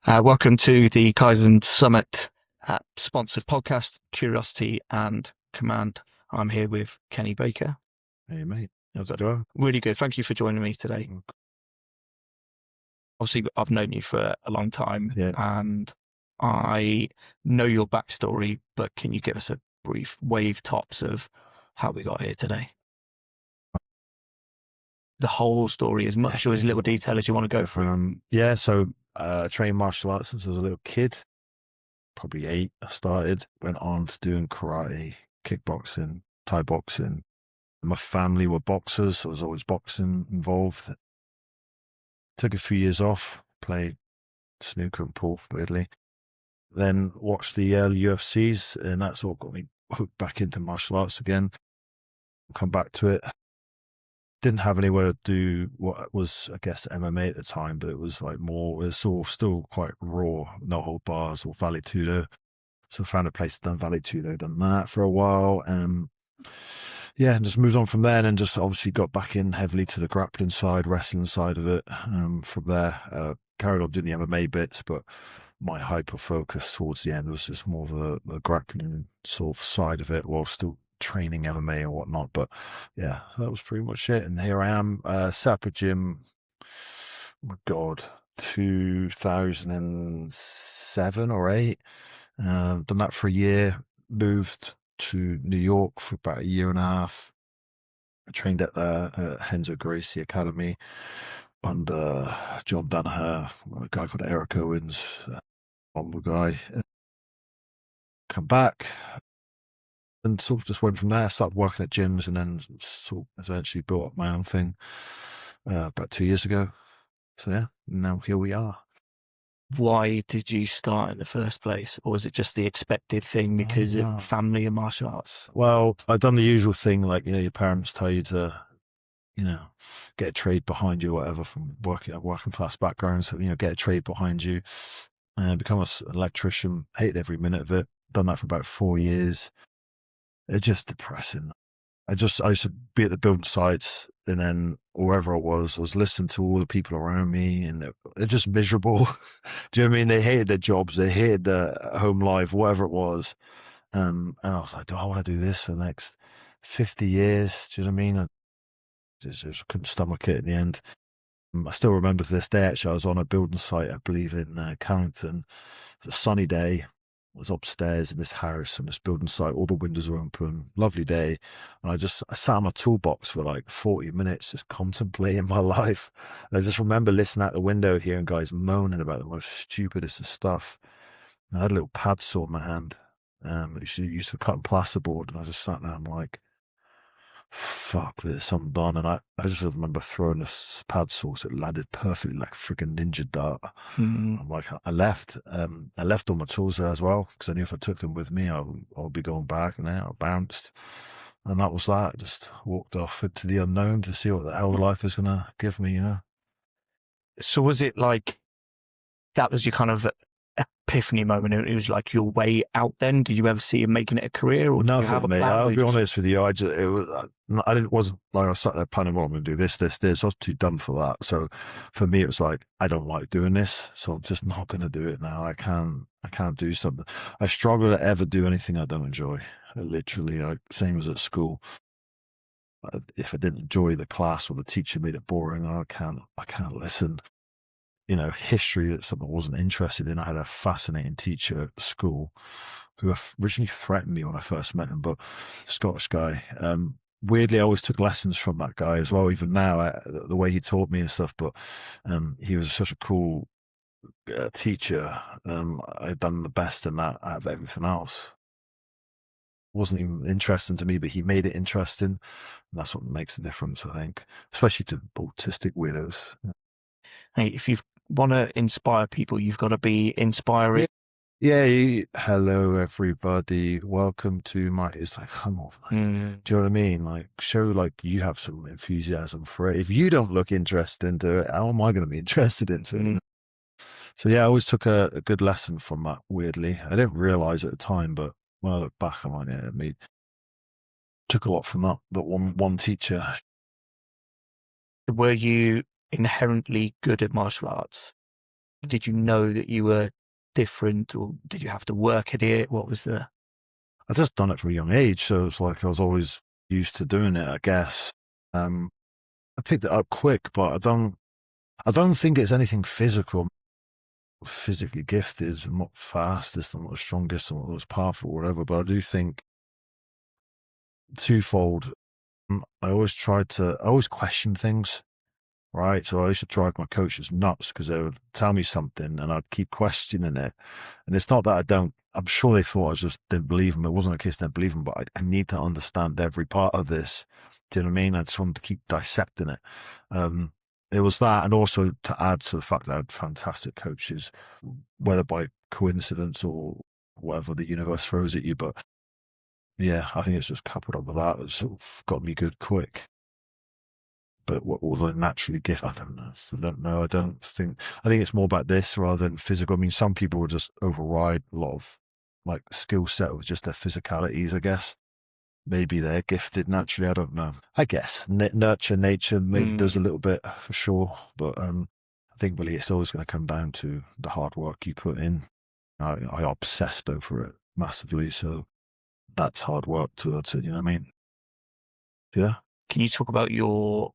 Welcome to the Kaizen Summit sponsored podcast, Curiosity and Command. I'm here with Kenny Baker. Hey, mate. How's it going? Really good. Thank you for joining me today. Obviously, I've known you for a long time, and I know your backstory, but can you give us a brief wave tops of how we got here today? The whole story, as much or as little detail as you want to go through. So I trained martial arts since I was a little kid, probably 8. I started, went on to doing karate, kickboxing, Thai boxing. My family were boxers, so I was always boxing involved. Took a few years off, played snooker and pool, weirdly. Then watched the early UFCs, and that's all got me hooked back into martial arts again. Come back to it. Didn't have anywhere to do what was, I guess, MMA at the time, but it was like more, it was all still quite raw, no hold bars or Vale Tudo. So I found a place to done Vale Tudo, done that for a while. And just moved on from there, and then just obviously got back in heavily to the grappling side, wrestling side of it. From there, carried on doing the MMA bits, but my hyper focus towards the end was just more of the grappling sort of side of it, while still training MMA and whatnot. But yeah, that was pretty much it. And here I am, set up a gym, oh my God, 2007 or 8. Done that for a year, moved to New York for about a year and a half. I trained at the Henzo Gracie Academy under John Danaher, a guy called Eric Owens, humble guy. Come back and sort of just went from there, started working at gyms, and then sort of eventually built up my own thing about 2 years ago. So yeah, now here we are. Why did you start in the first place? Or was it just the expected thing because of family and martial arts? Well, I'd done the usual thing, like, your parents tell you to, get a trade behind you or whatever, from working class background. So, get a trade behind you and become an electrician. Hated every minute of it. Done that for about 4 years. It's just depressing. I used to be at the building sites, and then wherever I was listening to all the people around me, and they're just miserable. Do you know what I mean? They hated their jobs, they hated their home life, whatever it was. And I was like, do I want to do this for the next 50 years? Do you know what I mean? I just couldn't stomach it in the end. I still remember to this day, actually, I was on a building site, I believe in Carrington. It was a sunny day. I was upstairs in this house on this building site, all the windows were open, lovely day. And I sat on my toolbox for like 40 minutes, just contemplating my life. And I just remember listening out the window, hearing guys moaning about the most stupidest of stuff. And I had a little pad saw in my hand, used to cut plasterboard, and I just sat there, I'm like, fuck this, I'm done. And I just remember throwing this pad saw, so it landed perfectly like a freaking ninja dart. I'm like, I left all my tools there as well, because I knew if I took them with me, I'll be going back, and then I bounced. And that was that. Just walked off into the unknown to see what the hell life is going to give me, So was it like, that was your kind of epiphany moment? It was like your way out then? Did you ever see him making it a career? Or nothing, mate. I'll be honest with you. I wasn't like I was sat there planning, well, I'm going to do this. I was too dumb for that. So for me, it was like, I don't like doing this, so I'm just not going to do it now. I can't do something. I struggle to ever do anything I don't enjoy. Literally, like, same as at school. If I didn't enjoy the class or the teacher made it boring, I can't listen. History, that's something I wasn't interested in. I had a fascinating teacher at school who originally threatened me when I first met him, but Scottish guy. Weirdly, I always took lessons from that guy as well, even now, the way he taught me and stuff. But he was such a cool teacher. I'd done the best in that out of everything else. It wasn't even interesting to me, but he made it interesting. And that's what makes the difference, I think, especially to autistic weirdos. Hey, if you want to inspire people, you've got to be inspiring. Yeah. Hello, everybody. Welcome to my. It's like, come on. Do you know what I mean? Like, show like you have some enthusiasm for it. If you don't look interested into it, how am I going to be interested into it? So yeah, I always took a good lesson from that. Weirdly, I didn't realize at the time, but when I look back, I'm like, yeah, me took a lot from that one teacher. Were you inherently good at martial arts? Did you know that you were different, or did you have to work at it? What was the... I just done it from a young age, so it's like I was always used to doing it, I guess. I picked it up quick, but I don't think it's anything physical. Physically gifted. I'm not fastest, I'm not the strongest, I'm not the most powerful, or whatever. But I do think twofold. I always question things, right? So I used to drive my coaches nuts because they would tell me something and I'd keep questioning it. And it's not that I don't, I'm sure they thought I just didn't believe them. It wasn't a case I didn't believe them, but I need to understand every part of this. Do you know what I mean? I just wanted to keep dissecting it. It was that, and also to add to the fact that I had fantastic coaches, whether by coincidence or whatever the universe throws at you. But yeah, I think it's just coupled up with that. It sort of got me good quick. But what was I naturally gifted? I don't know. I think it's more about this rather than physical. I mean, some people will just override a lot of like skill set with just their physicalities, I guess. Maybe they're gifted naturally. I don't know. I guess nature maybe does a little bit for sure. But I think really it's always going to come down to the hard work you put in. I obsessed over it massively. So that's hard work towards it. You know what I mean? Yeah. Can you talk about your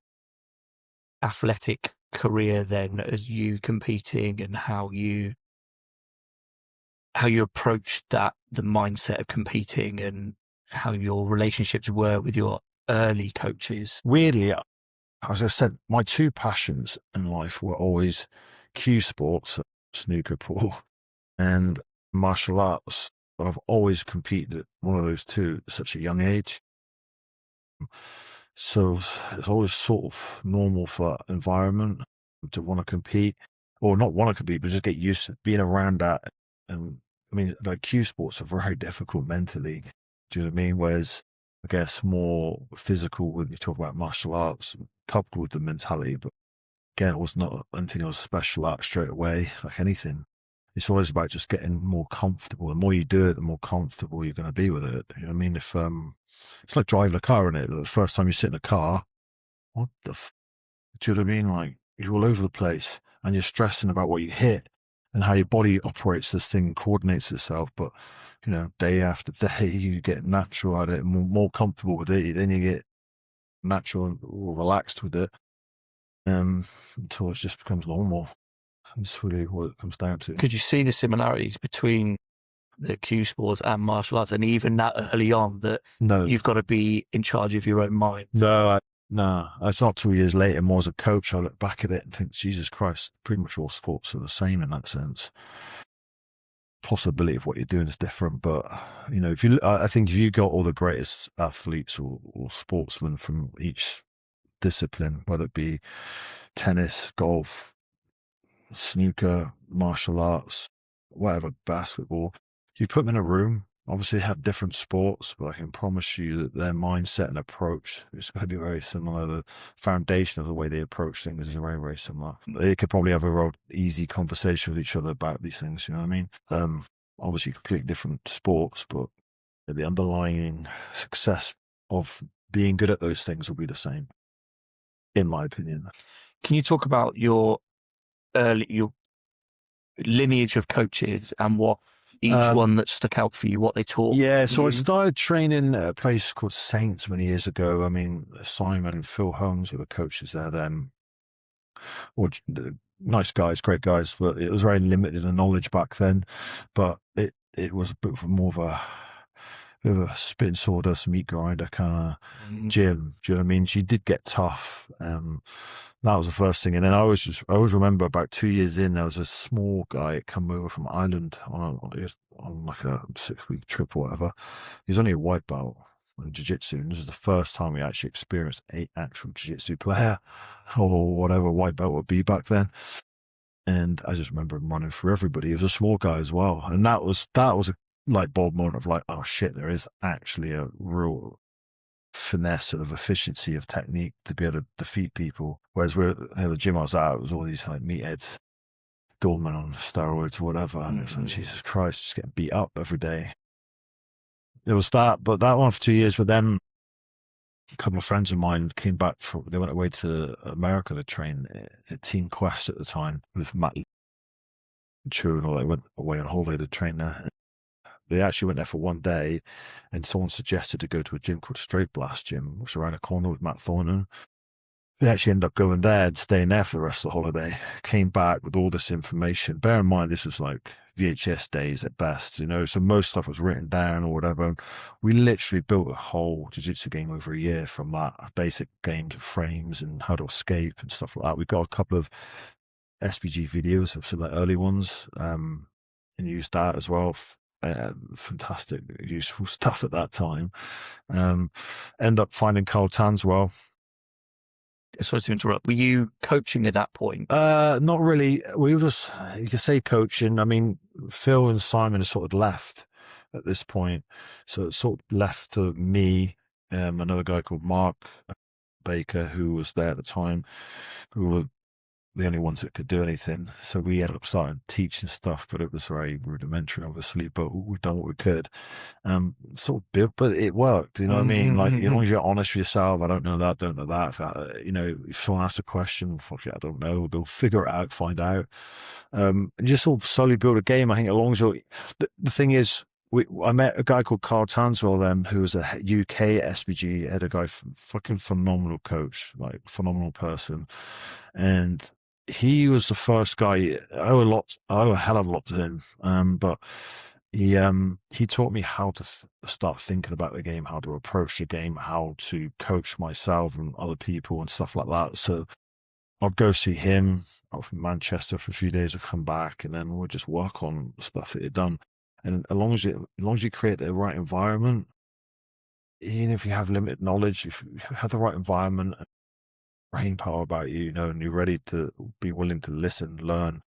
athletic career then, as you competing, and how you approached that, the mindset of competing, and how your relationships were with your early coaches? Weirdly, as I said, my two passions in life were always cue sports, snooker, pool, and martial arts. But I've always competed at one of those two at such a young age. So it's always sort of normal for that environment to want to compete, or not want to compete, but just get used to being around that. And I mean, like cue sports are very difficult mentally. Do you know what I mean? Whereas I guess more physical when you talk about martial arts, coupled with the mentality. But again, it was not anything I was special at straight away, like anything. It's always about just getting more comfortable. The more you do it, the more comfortable you're going to be with it. You know what I mean? If it's like driving a car, isn't it? The first time you sit in a car, what the do you know what I mean? Like, you're all over the place and you're stressing about what you hit and how your body operates this thing, coordinates itself. But, you know, day after day, you get natural at it, more comfortable with it. Then you get natural or relaxed with it until it just becomes normal. That's really what it comes down to. Could you see the similarities between the cue sports and martial arts, and even that early on, that you've got to be in charge of your own mind? No, it's not 2 years later. More as a coach, I look back at it and think, Jesus Christ, pretty much all sports are the same in that sense. Possibility of what you're doing is different, but you know, I think if you got all the greatest athletes or sportsmen from each discipline, whether it be tennis, golf, snooker, martial arts, whatever, basketball, you put them in a room. Obviously, they have different sports, but I can promise you that their mindset and approach is going to be very similar. The foundation of the way they approach things is very, very similar. They could probably have a real easy conversation with each other about these things. You know what I mean? Obviously, completely different sports, but the underlying success of being good at those things will be the same, in my opinion. Can you talk about your lineage of coaches and what each one that stuck out for you, what they taught? Yeah, so I started training at a place called Saints many years ago. I mean, Simon and Phil Holmes, who were coaches there then, or nice guys, great guys, but it was very limited in knowledge back then. But it was a bit more of a spit and sawdust meat grinder kind of gym. Do you know what I mean? She did get tough. That was the first thing. And then I always remember about 2 years in, there was a small guy that come over from Ireland on like a 6-week trip or whatever. He's only a white belt in Jiu Jitsu. And this is the first time we actually experienced an actual Jiu Jitsu player or whatever white belt would be back then. And I just remember him running through everybody. He was a small guy as well. And that was a light bulb moment of like, oh shit, there is actually a real finesse of efficiency of technique to be able to defeat people. Whereas the gym I was at, it was all these like meatheads, doormen on steroids or whatever. And it's like, Jesus Christ, just getting beat up every day. There was that, but that one for 2 years. But then a couple of friends of mine came back they went away to America to train at Team Quest at the time with Matt children, or they went away on holiday to train there. They actually went there for one day, and someone suggested to go to a gym called Straight Blast Gym, which was around the corner with Matt Thornton. They actually ended up going there and staying there for the rest of the holiday. Came back with all this information. Bear in mind, this was like VHS days at best, so most stuff was written down or whatever. We literally built a whole jiu-jitsu game over a year from that, basic games of frames and how to escape and stuff like that. We got a couple of SPG videos of some of the early ones, and used that as well. Fantastic, useful stuff at that time. End up finding Carl Tanswell. Sorry to interrupt. Were you coaching at that point? Not really. We were just, you could say, coaching. I mean, Phil and Simon had sort of left at this point, so it sort of left to me, another guy called Mark Baker, who was there at the time, who were the only ones that could do anything. So we ended up starting teaching stuff, but it was very rudimentary, obviously, but we've done what we could. Sort of built, but it worked, you know what I mean? Like, as long as you're honest with yourself, I don't know that, don't know that. If someone asks a question, fuck it, I don't know, go figure it out, find out. And just sort of slowly build a game. I think as long as you're, the thing is, I met a guy called Carl Tanswell then, who was a UK SBG, had a guy, fucking phenomenal coach, like phenomenal person. And he was the first guy. I owe a hell of a lot to him. But he taught me how to start thinking about the game, how to approach the game, how to coach myself and other people and stuff like that. So I'd go see him out from Manchester for a few days, I'd come back, and then we'll just work on stuff that he'd done. And as long as you create the right environment, even if you have limited knowledge, if you have the right environment, brain power about you, and you're ready to be willing to listen, learn,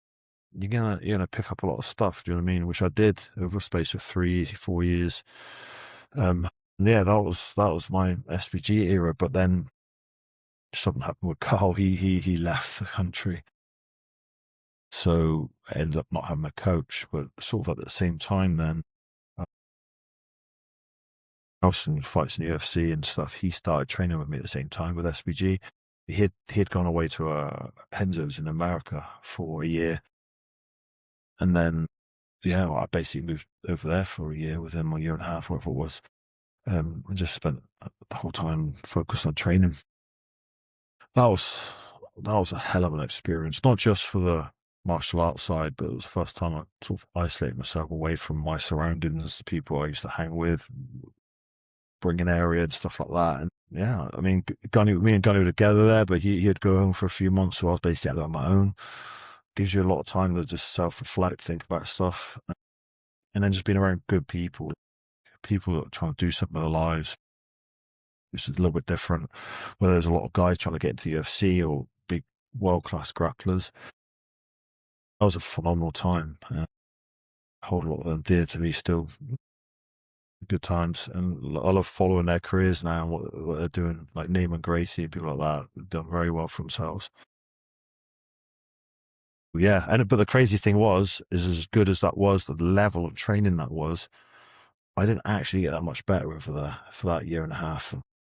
you're gonna pick up a lot of stuff. Do you know what I mean? Which I did over a space of 3-4 years. Yeah, that was my SPG era. But then something happened with Carl. He left the country, so I ended up not having a coach. But sort of at the same time, then Nelson fights in the UFC and stuff. He started training with me at the same time with SPG. He had gone away to Henzo's in America for a year, and then I basically moved over there for a year with him, a year and a half, whatever it was. And just spent the whole time focused on training. That was a hell of an experience, not just for the martial arts side, but it was the first time I sort of isolated myself away from my surroundings, the people I used to hang with, bringing area and stuff like that. And yeah, I mean, me and Gunny were together there, but he'd go home for a few months, so I was basically out on my own. Gives you a lot of time to just self-reflect, think about stuff, and then just being around good people that are trying to do something with their lives. This is a little bit different, where there's a lot of guys trying to get into the UFC or big world-class grapplers. That was a phenomenal time. I hold a lot of them dear to me still. Good times, and I love following their careers now and what they're doing, like Neiman Gracie and people like that. They've done very well for themselves. Yeah, but the crazy thing is as good as that was, the level of training that was, I didn't actually get that much better over there for that year and a half.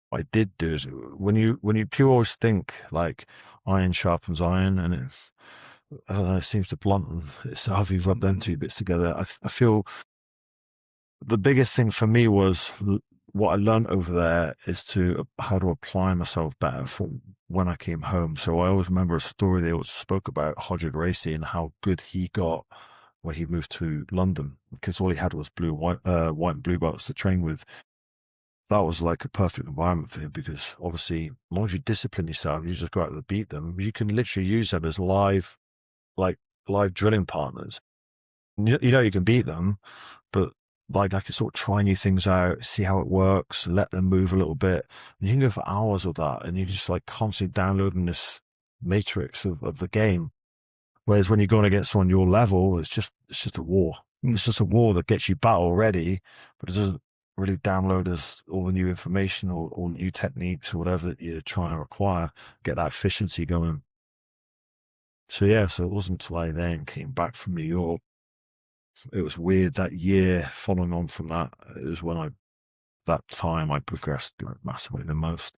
What I did do is when you always think like iron sharpens iron, and it seems to blunt it's how you rub them two bits together. I feel the biggest thing for me was what I learned over there is how to apply myself better for when I came home. So I always remember a story they always spoke about Hodge Gracie and how good he got when he moved to London, because all he had was white and blue belts to train with. That was like a perfect environment for him, because obviously as long as you discipline yourself, you just go out and beat them, you can literally use them as live drilling partners. You can beat them, but like I can sort of try new things out, see how it works, let them move a little bit. And you can go for hours with that, and you're just like constantly downloading this matrix of the game. Whereas when you're going against someone your level, it's just a war. It's just a war that gets you battle ready, but it doesn't really download us all the new information or new techniques or whatever that you're trying to acquire, get that efficiency going. So it wasn't until I then came back from New York. It was weird that year following on from that is when that time I progressed massively the most.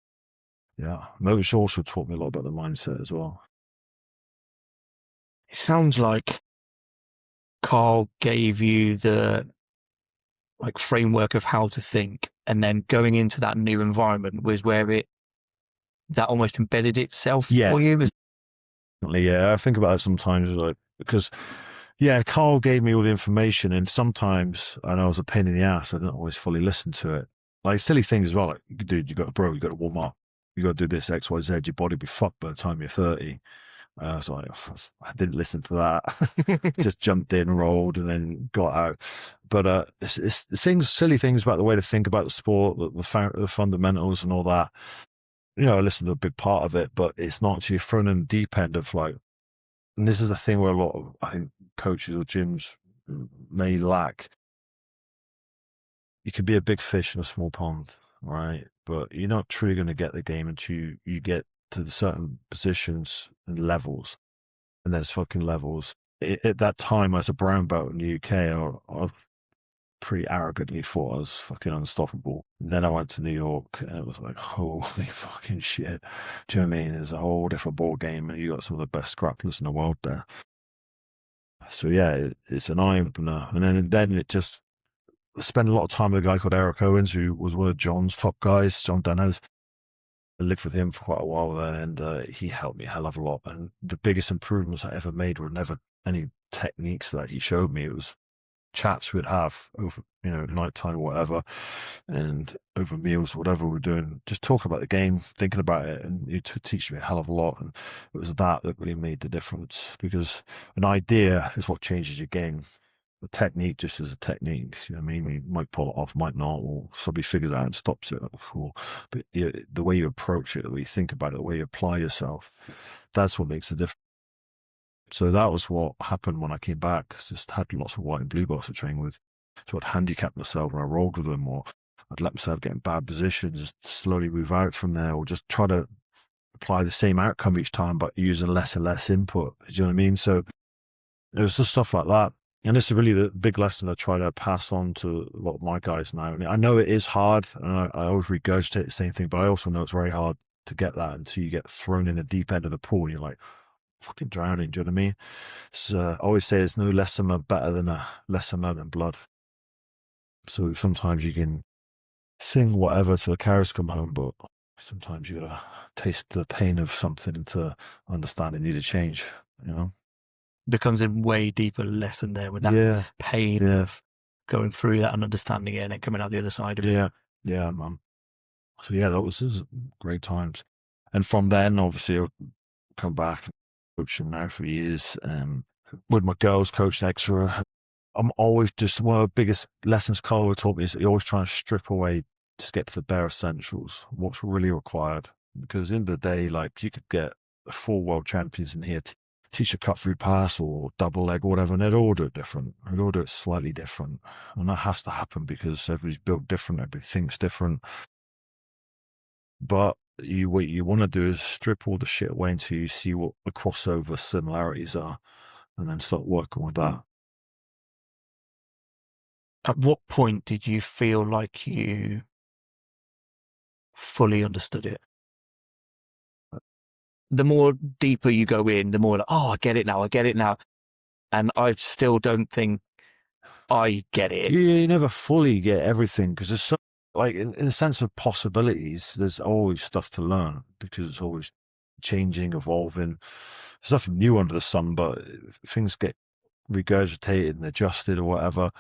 Yeah. Which also taught me a lot about the mindset as well. It sounds like Carl gave you the like framework of how to think, and then going into that new environment was where that almost embedded itself Yeah. for you. Yeah, I think about that sometimes, like, because Carl gave me all the information, and sometimes I know I was a pain in the ass. I didn't always fully listen to it. Like silly things as well. Like, dude, you got to warm up. You got to do this X, Y, Z. Your body will be fucked by the time you're 30. I was like, I didn't listen to that. Just jumped in, rolled, and then got out. But it's silly things about the way to think about the sport, the fundamentals, and all that. I listened to a big part of it, but it's not to you're thrown in the deep end of like. And this is the thing where a lot of, I think, coaches or gyms may lack. You could be a big fish in a small pond, right? But you're not truly going to get the game until you get to the certain positions and levels. And there's fucking levels. At that time, as a brown belt in the UK, I pretty arrogantly thought I was fucking unstoppable. And then I went to New York, and it was like, holy fucking shit. Do you know what I mean? It's a whole different ball game, and you got some of the best grapplers in the world there. So yeah, it's an eye opener. And then it just spent a lot of time with a guy called Eric Owens, who was one of John's top guys, John Danaher. I lived with him for quite a while there, and he helped me a hell of a lot. And the biggest improvements I ever made were never any techniques that he showed me. It was chats we'd have over, nighttime or whatever, and over meals, whatever we're doing, just talking about the game, thinking about it, and you teach me a hell of a lot. And it was that really made the difference, because an idea is what changes your game. The technique just is a technique. You know what I mean? You might pull it off, might not, or somebody figures it out and stops it. Cool. But the way you approach it, the way you think about it, the way you apply yourself, that's what makes the difference. So that was what happened when I came back. Just had lots of white and blue belts to train with. So I'd handicap myself when I rolled with them, or I'd let myself get in bad positions, just slowly move out from there, or just try to apply the same outcome each time, but using less and less input. Do you know what I mean? So it was just stuff like that. And this is really the big lesson I try to pass on to a lot of my guys now. I know it is hard, and I always regurgitate the same thing, but I also know it's very hard to get that until you get thrown in the deep end of the pool and you're like, fucking drowning. Do you know what I mean? So I always say there's no lesson better than a lesson learned in blood. So sometimes you can sing whatever till the cows come home, but sometimes you gotta taste the pain of something to understand it need a change, Becomes a way deeper lesson there with that pain of going through that and understanding it and then coming out the other side of it. Yeah, man. So that was great times. And from then, obviously, I've come back coaching now for years. With my girls, coach extra. I'm always just one of the biggest lessons Carl taught me is that you're always trying to strip away to get to the bare essentials, what's really required. Because in the day, like you could get 4 world champions in here teach a cut through pass or double leg or whatever, and they'd all do it different. They'd all do it slightly different. And that has to happen because everybody's built different, everybody thinks different. But what you want to do is strip all the shit away until you see what the crossover similarities are, and then start working with that. At what point did you feel like you fully understood it? The more deeper you go in, the more like, I get it now. And I still don't think I get it. You never fully get everything because there's so, like, in the sense of possibilities, there's always stuff to learn because it's always changing, evolving. There's nothing new under the sun, but things get regurgitated and adjusted or whatever.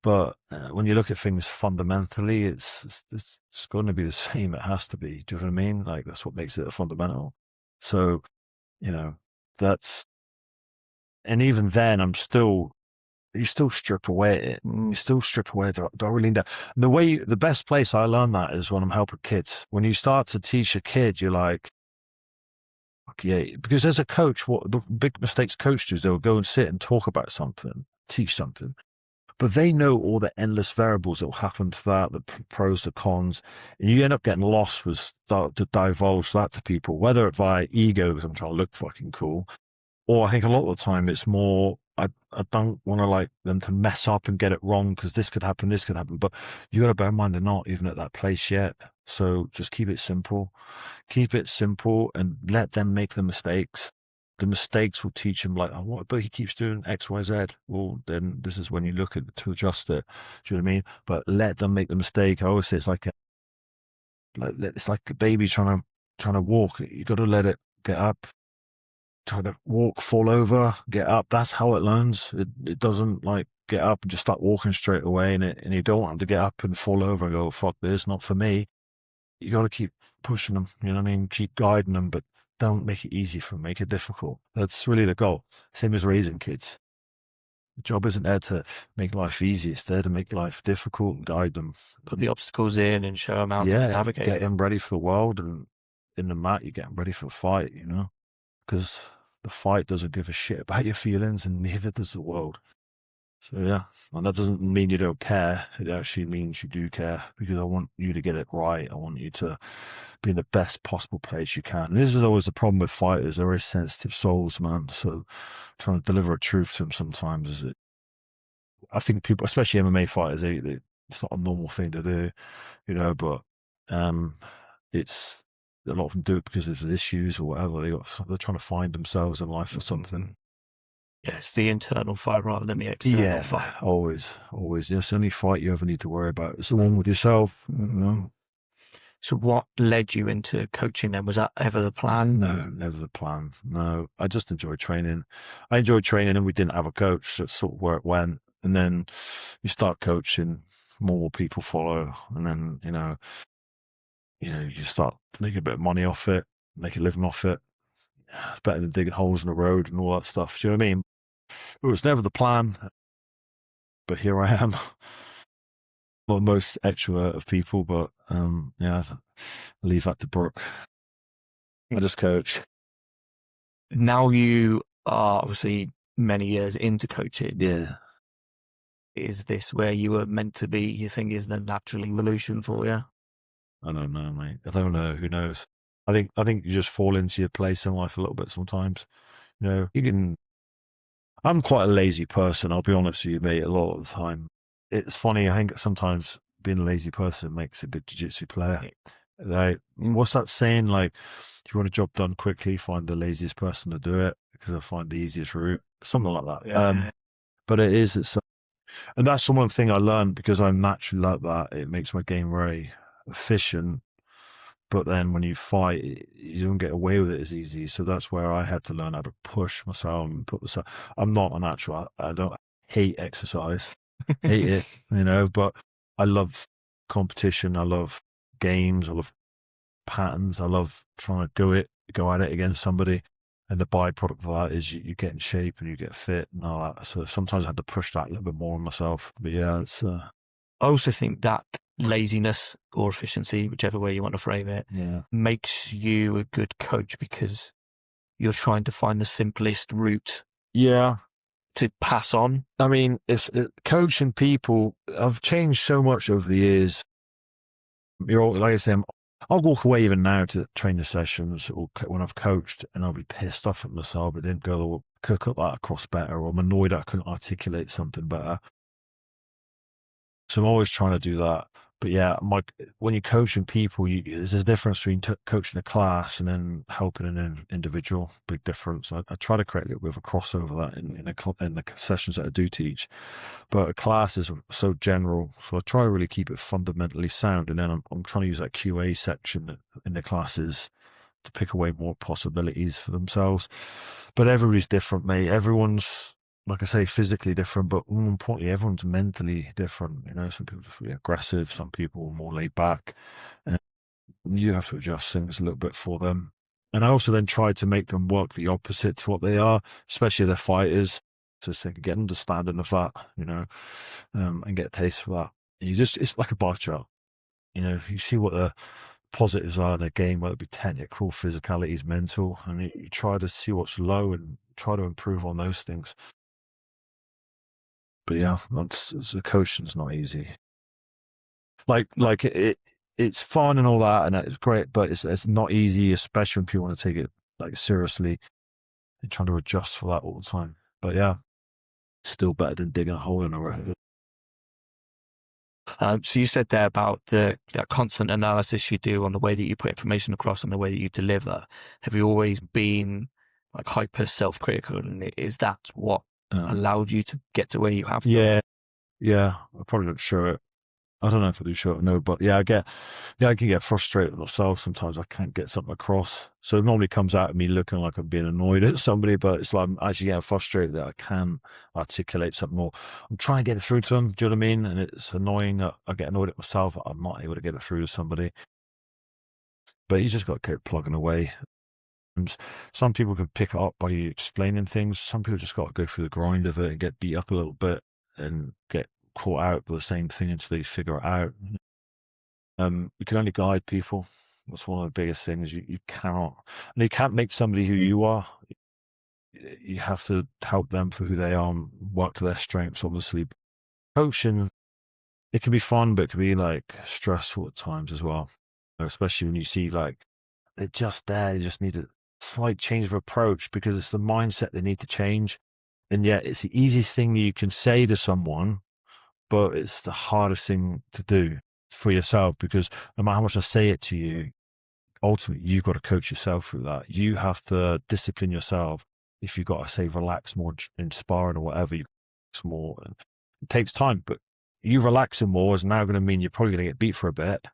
But when you look at things fundamentally, it's going to be the same. It has to be. Do you know what I mean? Like, that's what makes it a fundamental. So, that's, and even then, you still strip away it. You still strip away. Do I really know? The best place I learned that is when I'm helping kids. When you start to teach a kid, you're like, okay, because as a coach, what the big mistakes coach do is they'll go and sit and talk about something, teach something. But they know all the endless variables that will happen to that, the pros, the cons, and you end up getting lost with start to divulge that to people, whether via ego, because I'm trying to look fucking cool, or I think a lot of the time it's more, I don't want to like them to mess up and get it wrong because this could happen, but you got to bear in mind they're not even at that place yet. So just keep it simple and let them make the mistakes. the mistakes will teach him like, oh, what, but he keeps doing X, Y, Z. Well, then this is when you look at to adjust it. Do you know what I mean? But let them make the mistake. I always say it's like a baby trying to walk. You got to let it get up, try to walk, fall over, get up. That's how it learns. It doesn't like get up and just start walking straight away. And you don't want them to get up and fall over and go, fuck this, not for me. You got to keep pushing them. You know what I mean? Keep guiding them, but don't make it easy for them. Make it difficult. That's really the goal. Same as raising kids. The job isn't there to make life easy. It's there to make life difficult and guide them. Put the obstacles in and show them how to navigate. Get them ready for the world, and in the mat, you get them ready for the fight, you know? Because the fight doesn't give a shit about your feelings, and neither does the world. So yeah, and that doesn't mean you don't care. It actually means you do care, because I want you to get it right. I want you to be in the best possible place you can. And this is always the problem with fighters. They're very sensitive souls, man. So trying to deliver a truth to them sometimes I think people, especially MMA fighters, it's not a normal thing to do, you know, but it's a lot of them do it because of issues or whatever. They're trying to find themselves in life or something. Yeah, it's the internal fight rather than the external fight. Always. Yes, the only fight you ever need to worry about is the one with yourself. You know? So what led you into coaching then? Was that ever the plan? No, never the plan. No, I just enjoyed training. I enjoyed training, and we didn't have a coach. That's sort of where it went. And then you start coaching, more people follow, and then you start making a bit of money off it, make a living off it. It's better than digging holes in the road and all that stuff. Do you know what I mean? It was never the plan, but here I am. Not the most extrovert of people, but I leave that to Brooke. I just coach. Now you are obviously many years into coaching. Yeah. Is this where you were meant to be? You think is the natural evolution for you? I don't know, mate. I don't know. Who knows? I think you just fall into your place in life a little bit sometimes. You know, I'm quite a lazy person, I'll be honest with you, mate, a lot of the time. It's funny, I think sometimes being a lazy person makes a good jiu-jitsu player. Like, what's that saying? Like, if you want a job done quickly, find the laziest person to do it, because they'll find the easiest route. Something like that. Yeah. But and that's the one thing I learned, because I'm naturally like that. It makes my game very efficient. But then when you fight, you don't get away with it as easy. So that's where I had to learn how to push myself and put myself. I'm not a natural. I don't hate exercise, hate it, but I love competition. I love games. I love patterns. I love trying to go at it against somebody. And the byproduct of that is you get in shape and you get fit and all that. So sometimes I had to push that a little bit more on myself. But yeah, it's. I also think that laziness or efficiency, whichever way you want to frame it, makes you a good coach, because you're trying to find the simplest route to pass on. I mean, coaching people. I've changed so much over the years. Like I say, I'll walk away even now to trainer sessions or when I've coached, and I'll be pissed off at myself. I didn't cook up that across better, or I'm annoyed I couldn't articulate something better. So I'm always trying to do that. But yeah, when you're coaching people, there's a difference between coaching a class and then helping an individual. Big difference. I try to create a little bit of a crossover that in the sessions that I do teach. But a class is so general, so I try to really keep it fundamentally sound. And then I'm trying to use that QA section in the classes to pick away more possibilities for themselves. But everybody's different, mate. Everyone's, like I say, physically different, but more importantly, everyone's mentally different. Some people are really aggressive, some people are more laid back, and you have to adjust things a little bit for them. And I also then try to make them work the opposite to what they are, especially their fighters, so they can get an understanding of that, and get a taste for that. It's like a bar chart. You see what the positives are in a game, whether it be technical, physicalities, mental, and you try to see what's low and try to improve on those things. But yeah, the coaching's not easy. Like it's fun and all that, and it's great, but it's not easy, especially when people want to take it like seriously. They're trying to adjust for that all the time. But yeah, still better than digging a hole in a road. So you said there about that constant analysis you do on the way that you put information across and the way that you deliver. Have you always been like hyper self-critical, and is that what allowed you to get to where you have? Yeah, I probably don't show it. I don't know if I do show it or no, but I can get frustrated with myself sometimes. I can't get something across. So it normally comes out of me looking like I'm being annoyed at somebody, but it's like I'm actually getting frustrated that I can articulate something more. I'm trying to get it through to them, do you know what I mean? And it's annoying that I get annoyed at myself that I'm not able to get it through to somebody. But you just got to keep plugging away. And some people can pick it up by you explaining things. Some people just got to go through the grind of it and get beat up a little bit and get caught out with the same thing until they figure it out. You can only guide people. That's one of the biggest things. You cannot, and you can't make somebody who you are. You have to help them for who they are and work to their strengths, obviously. Coaching, it can be fun, but it can be like stressful at times as well. Especially when you see like they're just there, they just need a slight change of approach because it's the mindset they need to change. And yet it's the easiest thing you can say to someone, but it's the hardest thing to do for yourself, because no matter how much I say it to you, ultimately you've got to coach yourself through that. You have to discipline yourself. If you've got to say relax more in sparring or whatever, you relax more. And it takes time, but you relaxing more is now going to mean you're probably going to get beat for a bit,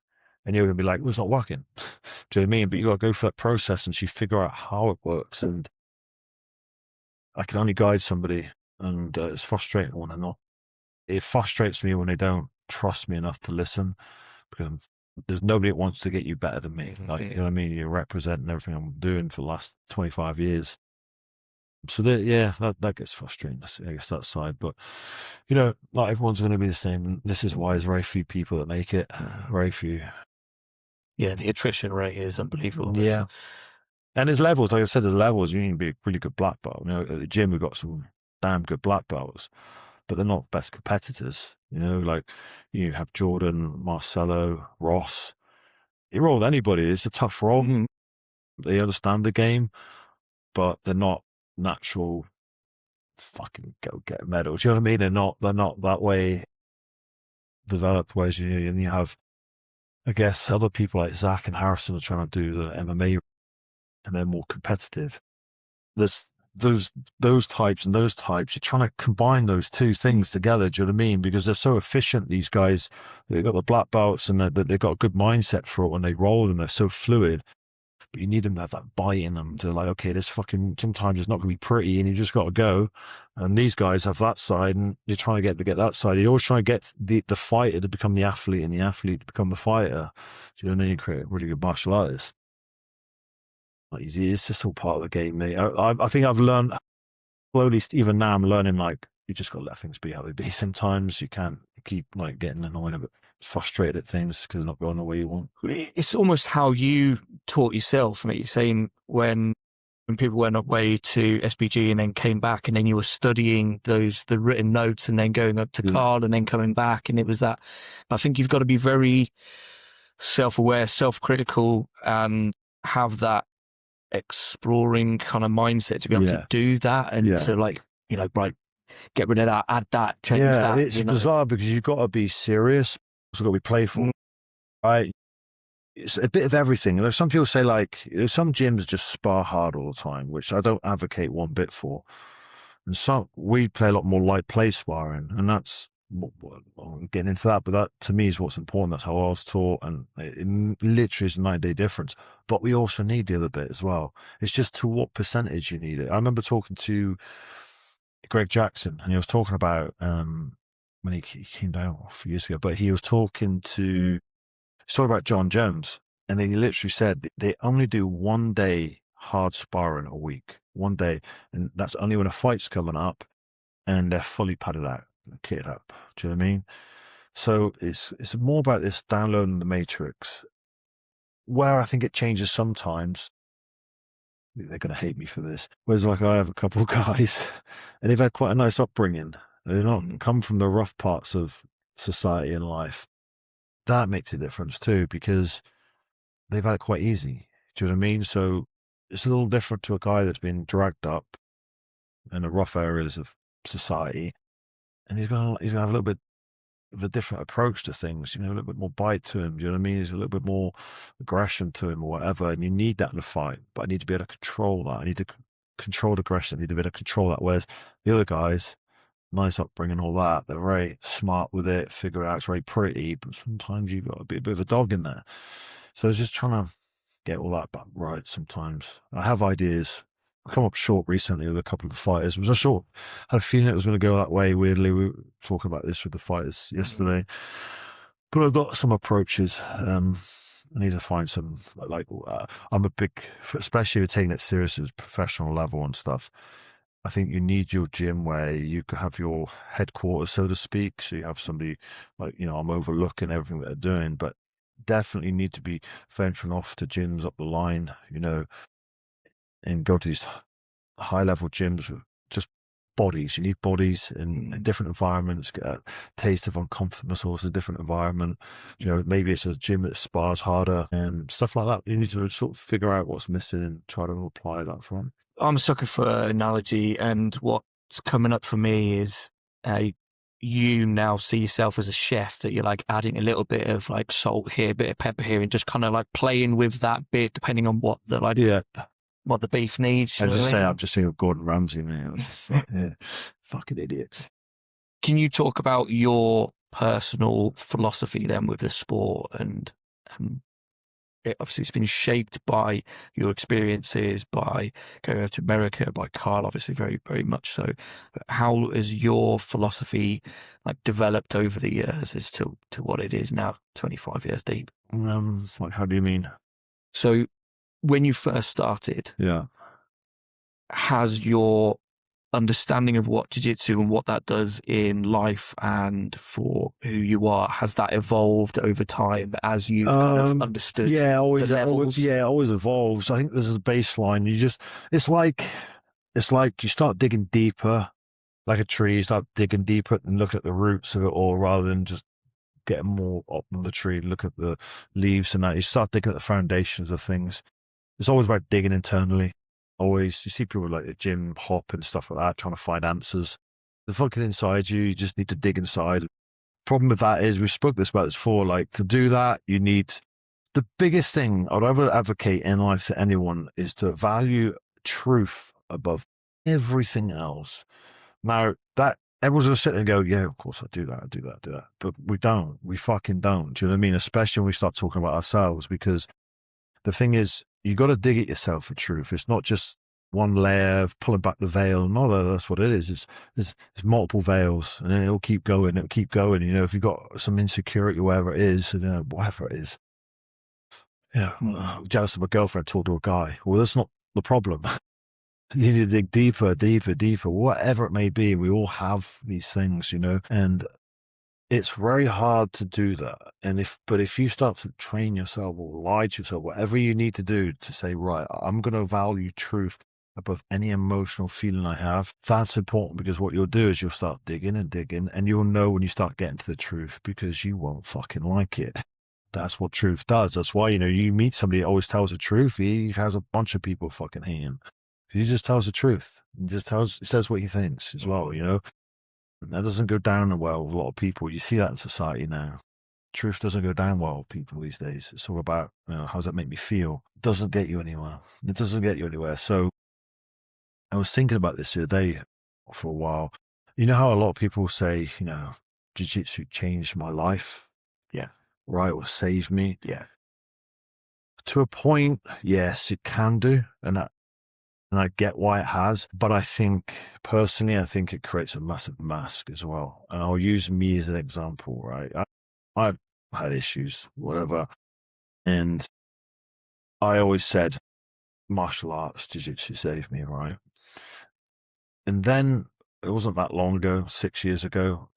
and you're going to be like, well, it's not working. Do you know what I mean? But you got to go through that process and you figure out how it works. And I can only guide somebody, and it's frustrating when they're not. It frustrates me when they don't trust me enough to listen, because there's nobody that wants to get you better than me. Like, you know what I mean? You're representing everything I'm doing for the last 25 years. So that gets frustrating, I guess, that side. But, not everyone's going to be the same. And this is why there's very few people that make it. Very few. Yeah, the attrition rate is unbelievable. Yeah. And there's levels. Like I said, there's levels. You need to be a really good black belt. At the gym, we've got some damn good black belts, but they're not best competitors. Like you have Jordan, Marcelo, Ross. You roll with anybody. It's a tough role. Mm-hmm. They understand the game, but they're not natural fucking go get medals. You know what I mean? They're not that way developed. Whereas and you have, I guess, other people like Zach and Harrison are trying to do the MMA, and they're more competitive. There's those types and those types. You're trying to combine those two things together. Do you know what I mean? Because they're so efficient. These guys, they've got the black belts and they've got a good mindset for it when they roll them. They're so fluid. But you need them to have that bite in them to like, okay, this fucking, sometimes it's not going to be pretty and you just got to go. And these guys have that side and you're trying to get that side. You're always trying to get the fighter to become the athlete and the athlete to become the fighter. So you know, you create a really good martial artist. It's just all part of the game, mate. I think I've learned slowly, even now I'm learning, like, you just got to let things be how they be. Sometimes you can't keep like getting annoyed, a bit frustrated at things because they're not going the way you want. It's almost how you taught yourself, mate. You're saying when people went away to SPG and then came back, and then you were studying the written notes and then going up to Carl and then coming back, and it was that. I think you've got to be very self-aware, self-critical, and have that exploring kind of mindset to be able to do that and to like, right, get rid of that, add that, change that. It's bizarre because you've got to be serious, also got to be playful, right? It's a bit of everything. There's some people say like, some gyms just spar hard all the time, which I don't advocate one bit for. And we play a lot more light play sparring, and that's I'm getting into that, but that to me is what's important. That's how I was taught, and it literally is a 9-day difference. But we also need the other bit as well. It's just to what percentage you need it. I remember talking to Greg Jackson, and he was talking about when he came down a few years ago, but he was talking about John Jones, and he literally said they only do 1 day hard sparring a week, 1 day, and that's only when a fight's coming up and they're fully padded out, kitted up. Do you know what I mean? So it's more about this downloading the matrix, where I think it changes sometimes. They're going to hate me for this. Whereas like I have a couple of guys and they've had quite a nice upbringing. They're not come from the rough parts of society and life. That makes a difference too, because they've had it quite easy. Do you know what I mean? So it's a little different to a guy that's been dragged up in the rough areas of society, and he's gonna have a little bit of a different approach to things. A little bit more bite to him. Do you know what I mean? There's a little bit more aggression to him or whatever, and you need that in a fight. But I need to be able to control that. I need to controlled aggression, need a bit of control that. Whereas the other guys, nice upbringing, all that, they're very smart with it, figure it out, it's very pretty, but sometimes you've got a bit of a dog in there. So I was just trying to get all that back right sometimes. I have ideas. I come up short recently with a couple of the fighters. It was I had a feeling it was going to go that way, weirdly. We were talking about this with the fighters yesterday. But I've got some approaches. I need to find some, I'm a big, especially if you're taking it serious at professional level and stuff. I think you need your gym where you could have your headquarters, so to speak. So you have somebody like, I'm overlooking everything that they're doing, but definitely need to be venturing off to gyms up the line, and go to these high level gyms with just bodies. You need bodies in different environments, get a taste of uncomfortable, also a different environment. Maybe it's a gym that spars harder and stuff like that. You need to sort of figure out what's missing and try to apply that from. I'm a sucker for analogy, and what's coming up for me is you now see yourself as a chef, that you're like adding a little bit of like salt here, a bit of pepper here, and just kind of like playing with that bit depending on what the what the beef needs. I'm just saying of Gordon Ramsay, man. It was just like, fucking idiots. Can you talk about your personal philosophy then with the sport? And it obviously it's been shaped by your experiences, by going over to America, by Carl, obviously very, very much so. But how has your philosophy like developed over the years as to what it is now, 25 years deep? How do you mean? So when you first started, has your understanding of what jiu-jitsu and what that does in life and for who you are, has that evolved over time as you've kind of understood the levels? Always evolves. I think there's a baseline. It's like you start digging deeper, like a tree. You start digging deeper and look at the roots of it all, rather than just getting more up on the tree, look at the leaves and that. You start digging at the foundations of things. It's always about digging internally. Always, you see people like the gym hop and stuff like that, trying to find answers. The fucking inside you just need to dig inside. Problem with that is, we've spoken about this before, like to do that, you need, the biggest thing I'd ever advocate in life to anyone is to value truth above everything else. Now, that everyone's going to sit there and go, yeah, of course I do that. But we don't. We fucking don't. Do you know what I mean? Especially when we start talking about ourselves, because the thing is, you got to dig it yourself for truth. It's not just one layer of pulling back the veil. No, that's what it is. It's multiple veils, and then it'll keep going. If you've got some insecurity, wherever it is, whatever it is. Yeah, I'm jealous of my girlfriend talking to a guy. Well, that's not the problem. You need to dig deeper, whatever it may be. We all have these things, and it's very hard to do that. But if you start to train yourself or lie to yourself, whatever you need to do to say, right, I'm going to value truth above any emotional feeling I have, that's important, because what you'll do is you'll start digging and you'll know when you start getting to the truth, because you won't fucking like it. That's what truth does. That's why, you meet somebody that always tells the truth. He has a bunch of people fucking hate him. He just tells the truth. He says what he thinks as well, That doesn't go down well with a lot of people. You see that in society now. Truth doesn't go down well with people these days. It's all about, how does that make me feel? It doesn't get you anywhere. So I was thinking about this the other day for a while. You know how a lot of people say, jiu-jitsu changed my life? Yeah. Right, or saved me? Yeah. To a point, yes, it can do. And I get why it has, but I think it creates a massive mask as well. And I'll use me as an example, right? I've had issues, whatever. And I always said, martial arts, jiu-jitsu saved me, right? And then it wasn't that long ago, 6 years ago,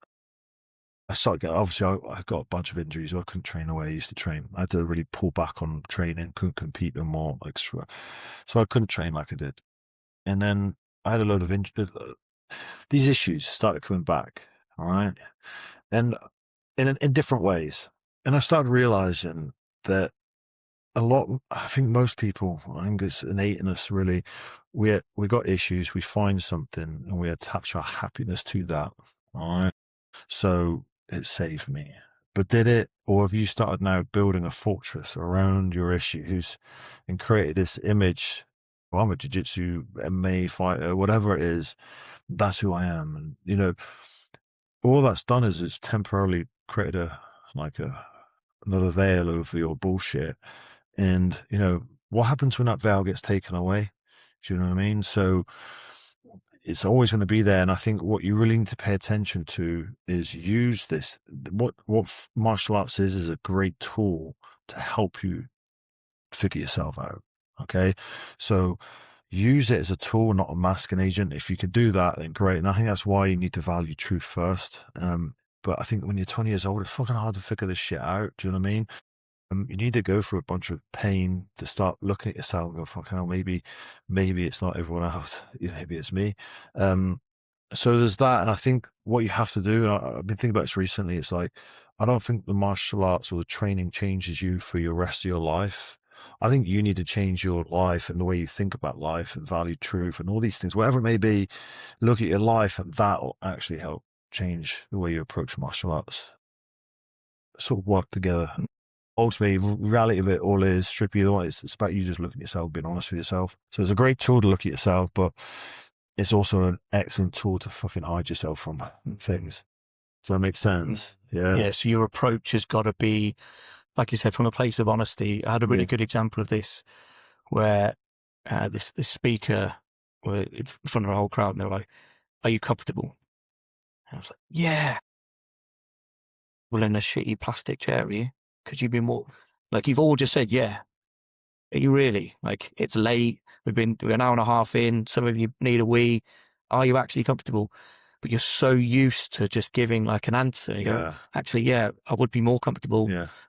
I started getting, obviously I got a bunch of injuries. I couldn't train the way I used to train. I had to really pull back on training, couldn't compete no more extra. So I couldn't train like I did. And then I had a load of these issues started coming back, all right? And in different ways. And I started realizing that I think most people, I think it's innate in us really, we got issues, we find something and we attach our happiness to that, all right? So it saved me. But did it, or have you started now building a fortress around your issues and created this image Well, I'm a jiu-jitsu, MMA fighter, whatever it is, that's who I am. And, you know, all that's done is it's temporarily created another veil over your bullshit. And, you know, what happens when that veil gets taken away? Do you know what I mean? So it's always going to be there. And I think what you really need to pay attention to is use this. What martial arts is a great tool to help you figure yourself out. Okay. So use it as a tool, not a masking agent. If you can do that, then great. And I think that's why you need to value truth first. But I think when you're 20 years old, it's fucking hard to figure this shit out. Do you know what I mean? You need to go through a bunch of pain to start looking at yourself and go, fuck hell, maybe it's not everyone else. Maybe it's me. So there's that. And I think what you have to do, and I've been thinking about this recently, it's like, I don't think the martial arts or the training changes you for your rest of your life. I think you need to change your life and the way you think about life and value truth and all these things, whatever it may be. Look at your life, and that will actually help change the way you approach martial arts. Sort of work together. Ultimately, reality of it all is, strip you the it's about you just looking at yourself, being honest with yourself. So it's a great tool to look at yourself, but it's also an excellent tool to fucking hide yourself from things. Does that make sense? Yeah. Yeah. So your approach has got to be, like you said, from a place of honesty. I had a really good example of this where this speaker were in front of a whole crowd and they were like, "Are you comfortable?" And I was like, "Yeah." "Well, in a shitty plastic chair, are you? Could you be more?" Like, you've all just said, "Yeah." Are you really? Like, it's late. We're an hour and a half in. Some of you need a wee. Are you actually comfortable? But you're so used to just giving like an answer. You go, actually, yeah, I would be more comfortable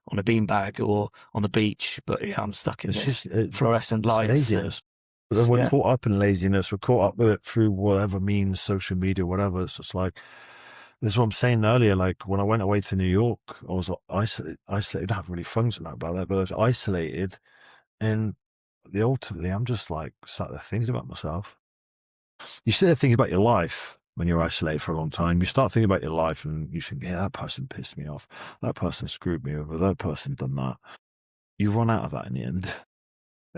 on a beanbag or on the beach, but yeah, I'm stuck in this fluorescent lights. Laziness. But then we're caught up in laziness. We're caught up with it through whatever means, social media, whatever. It's just like, this is what I'm saying earlier. Like when I went away to New York, I was isolated. I don't have really fun about that, but I was isolated. And ultimately, I'm just like sat there thinking about myself. You sit there thinking about your life when you're isolated for a long time. You start thinking about your life and you think, yeah, that person pissed me off. That person screwed me over. That person done that. You run out of that in the end.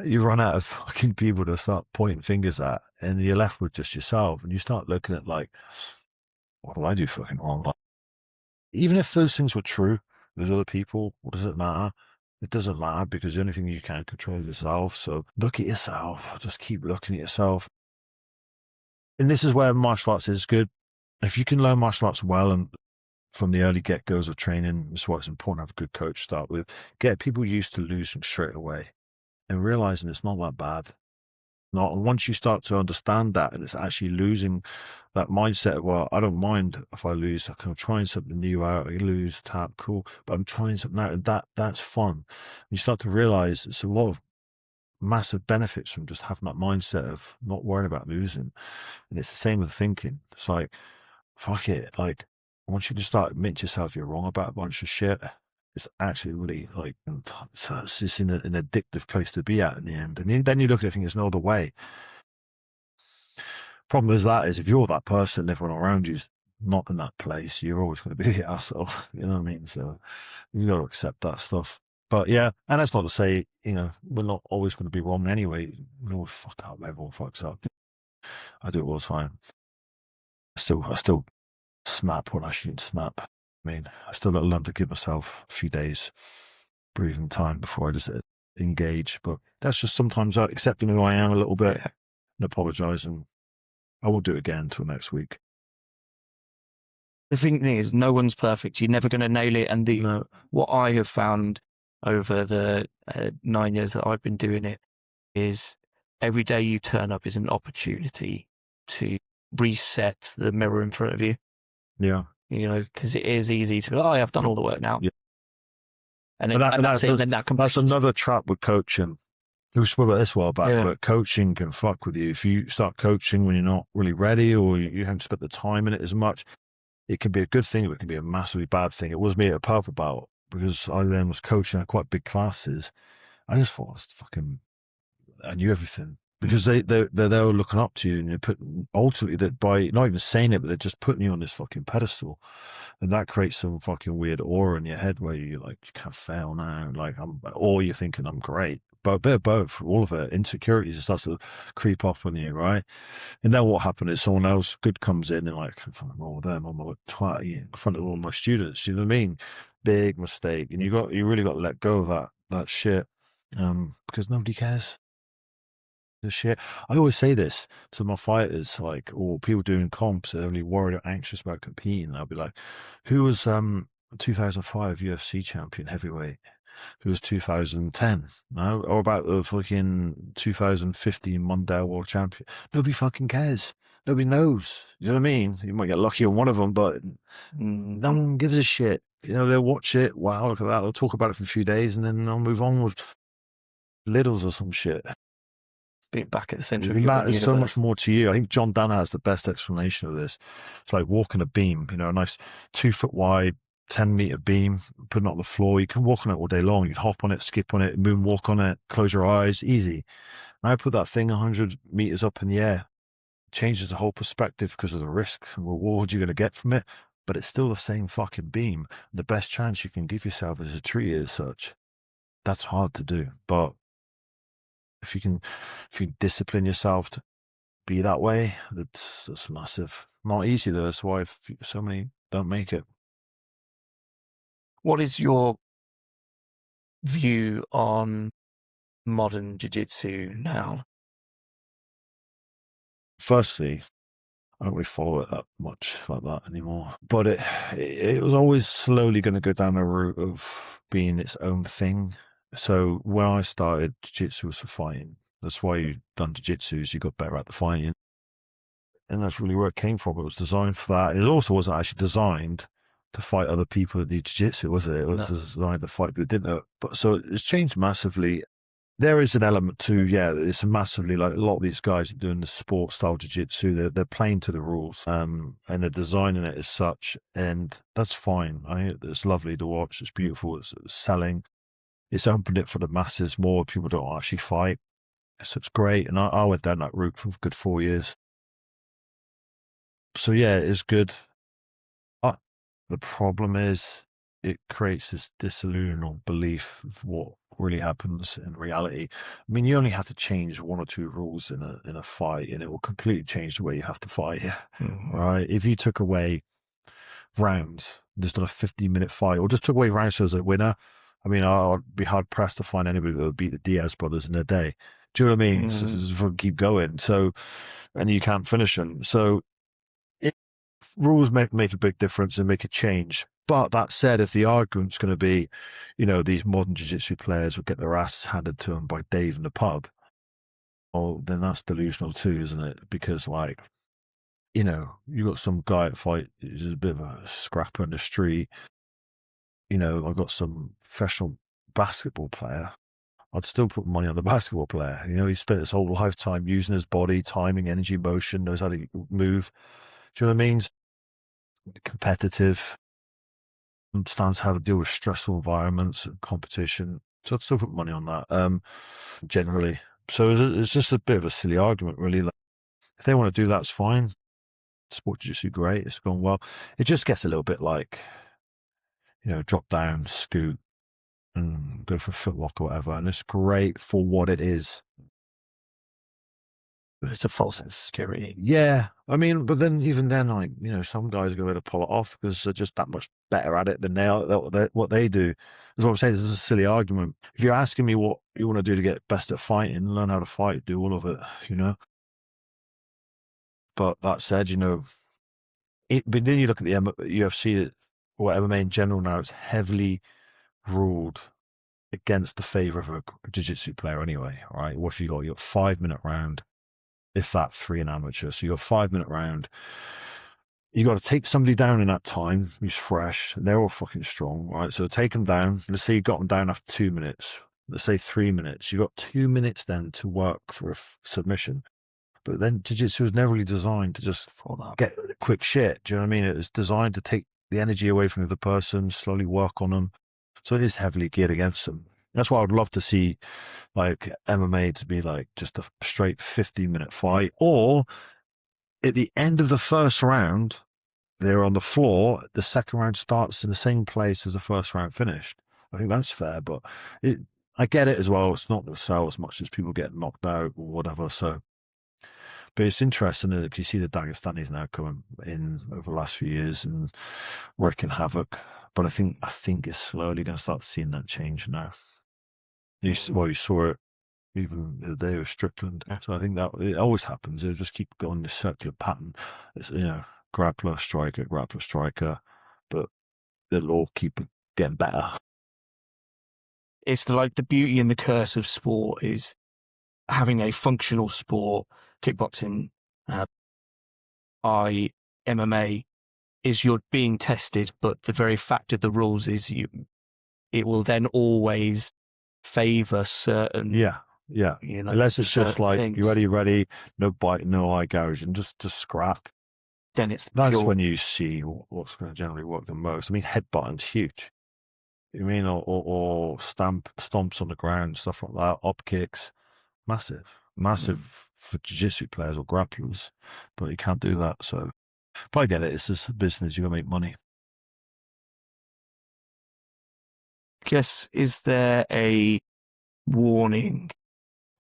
You run out of fucking people to start pointing fingers at, and you're left with just yourself. And you start looking at like, what do I do fucking wrong? Like, even if those things were true, there's other people, what does it matter? It doesn't matter, because the only thing you can control is yourself. So look at yourself. Just keep looking at yourself. And this is where martial arts is good. If you can learn martial arts well and from the early get-goes of training, this is why it's important to have a good coach to start with. Get people used to losing straight away and realizing it's not that bad. And once you start to understand that, and it's actually losing that mindset of, well, I don't mind if I lose. I'm trying something new out. I lose, tap, cool, but I'm trying something out, and that's fun. And you start to realize it's a lot of massive benefits from just having that mindset of not worrying about losing. And it's the same with thinking. It's like, fuck it. Like, once you just start admitting to yourself you're wrong about a bunch of shit, it's actually really like, it's just an addictive place to be at in the end. And then you look at it and there's no other way. Problem is if you're that person, everyone around you's not in that place, you're always going to be the asshole. You know what I mean? So you got to accept that stuff. But yeah, and that's not to say, we're not always going to be wrong anyway. We always fuck up. Everyone fucks up. I do it all the time. I still snap when I shouldn't snap. I mean, I still got to learn to give myself a few days breathing time before I just engage. But that's just sometimes accepting who I am a little bit and apologizing. I won't do it again until next week. The thing is, no one's perfect. You're never going to nail it. And what I have found over the 9 years that I've been doing it is every day you turn up is an opportunity to reset the mirror in front of you. Yeah. Because it is easy to go, I've done all the work now. Yeah. And that's it. That's another trap with coaching. We spoke about this a while back, but coaching can fuck with you. If you start coaching when you're not really ready, or you haven't spent the time in it as much, it can be a good thing, but it can be a massively bad thing. It was me at a purple belt, because I then was coaching at quite big classes. I just thought I knew everything. because they're looking up to you, and you put ultimately that by not even saying it, but they're just putting you on this fucking pedestal, and that creates some fucking weird aura in your head where you're like, you can't fail now, like or you're thinking I'm great, but a bit of both, all of it. Insecurity just starts to creep up on you, right? And then what happened is someone else good comes in and like, I'm all them, I'm like twat in front of all my students. You know what I mean? Big mistake, and you really got to let go of that shit, because nobody cares. The shit. I always say this to my fighters, like, or people doing comps, they're really worried or anxious about competing. I'll be like, who was 2005 UFC champion heavyweight? Who was 2010? No? Or about the fucking 2015 Mondale world champion? Nobody fucking cares. Nobody knows. You know what I mean? You might get lucky on one of them, but no one gives a shit. You know, they'll watch it. Wow, look at that. They'll talk about it for a few days, and then they'll move on with littles or some shit. Being back at the center of your universe. There's so much more to you. I think John Danaher has the best explanation of this. It's like walking a beam, you know, a nice 2 foot wide, 10-meter beam, putting it on the floor. You can walk on it all day long. You can hop on it, skip on it, moonwalk on it, close your eyes, easy. Now put that thing 100 meters up in the air. It changes the whole perspective because of the risk and reward you're going to get from it. But it's still the same fucking beam. The best chance you can give yourself is to treat it as such. That's hard to do, but if you discipline yourself to be that way, that's massive. Not easy though. That's why so many don't make it. What is your view on modern jiu-jitsu now? Firstly, I don't really follow it that much like that anymore. But it was always slowly going to go down a route of being its own thing. So when I started, jiu-jitsu was for fighting. That's why you done jiu-jitsu, is you got better at the fighting. And that's really where it came from. It was designed for that. It also wasn't actually designed to fight other people that did jiu-jitsu, was it? It was designed to fight people who didn't know. But so it's changed massively. There is an element to, it's massively like a lot of these guys are doing the sport style jiu-jitsu. They're playing to the rules, and they're designing it as such. And that's fine. It's lovely to watch. It's beautiful. It's selling. It's opened it for the masses more. People don't actually fight. So it's great. And I went down that route for a good 4 years. So yeah, it's good. The problem is it creates this disillusional belief of what really happens in reality. I mean, you only have to change 1 or 2 rules in a fight, and it will completely change the way you have to fight. Right? If you took away rounds, just done a 15-minute fight, or just took away rounds as a winner, I mean, I'd be hard pressed to find anybody that would beat the Diaz brothers in a day. Do you know what I mean? So just keep going. So, and you can't finish them. So, rules make a big difference and make a change. But that said, if the argument's going to be, these modern jiu-jitsu players will get their asses handed to them by Dave in the pub, well, then that's delusional too, isn't it? Because, you got some guy at fight who's a bit of a scrapper in the street. I've got some professional basketball player. I'd still put money on the basketball player. He spent his whole lifetime using his body, timing, energy, motion, knows how to move. Do you know what I mean? Competitive, understands how to deal with stressful environments and competition. So I'd still put money on that, generally. So it's just a bit of a silly argument, really. Like, if they want to do that, it's fine. Sport jiu-jitsu, great. It's gone well. It just gets a little bit like, drop down, scoot, and go for a footwalk or whatever. And it's great for what it is. It's a false sense of security. Yeah. I mean, but then even then, some guys are going to pull it off because they're just that much better at it than they are what they do. That's what I'm saying. This is a silly argument. If you're asking me what you want to do to get best at fighting, learn how to fight, do all of it, But that said, but then you look at the UFC or MMA in general now, it's heavily ruled against the favor of a jiu-jitsu player anyway, right? What if you got your 5-minute round, if that 3 in amateur? So you got a 5-minute round. You got to take somebody down in that time who's fresh. They're all fucking strong, right? So take them down. Let's say you got them down after 2 minutes. Let's say 3 minutes. You got 2 minutes then to work for a submission. But then jiu-jitsu was never really designed to just get quick shit. Do you know what I mean? It was designed to take the energy away from the other person, slowly work on them. So it is heavily geared against them. That's why I would love to see, like, MMA to be like just a straight 15-minute fight, or at the end of the first round, they're on the floor. The second round starts in the same place as the first round finished. I think that's fair, but I get it as well. It's not going to sell as much as people get knocked out or whatever. So, but it's interesting that you see the Dagestanis now coming in over the last few years and wreaking havoc. But I think it's slowly going to start seeing that change now. You saw it even the day with Strickland. So I think that it always happens. It'll just keep going this circular pattern. It's, grappler, striker, but they'll all keep getting better. It's like the beauty and the curse of sport is having a functional sport, kickboxing, MMA, is you're being tested, but the very fact of the rules is it will then always favour certain. Yeah. Unless it's just like things. You ready, no bite, no eye gouge, and just scrap. Then that's pure. When you see what's going to generally work the most. I mean, headbutting's huge. You mean, or stomps on the ground, stuff like that, up kicks, massive for jiu-jitsu players or grapplers, but you can't do that. So, but I get it. It's just a business. You got to make money. I guess, is there a warning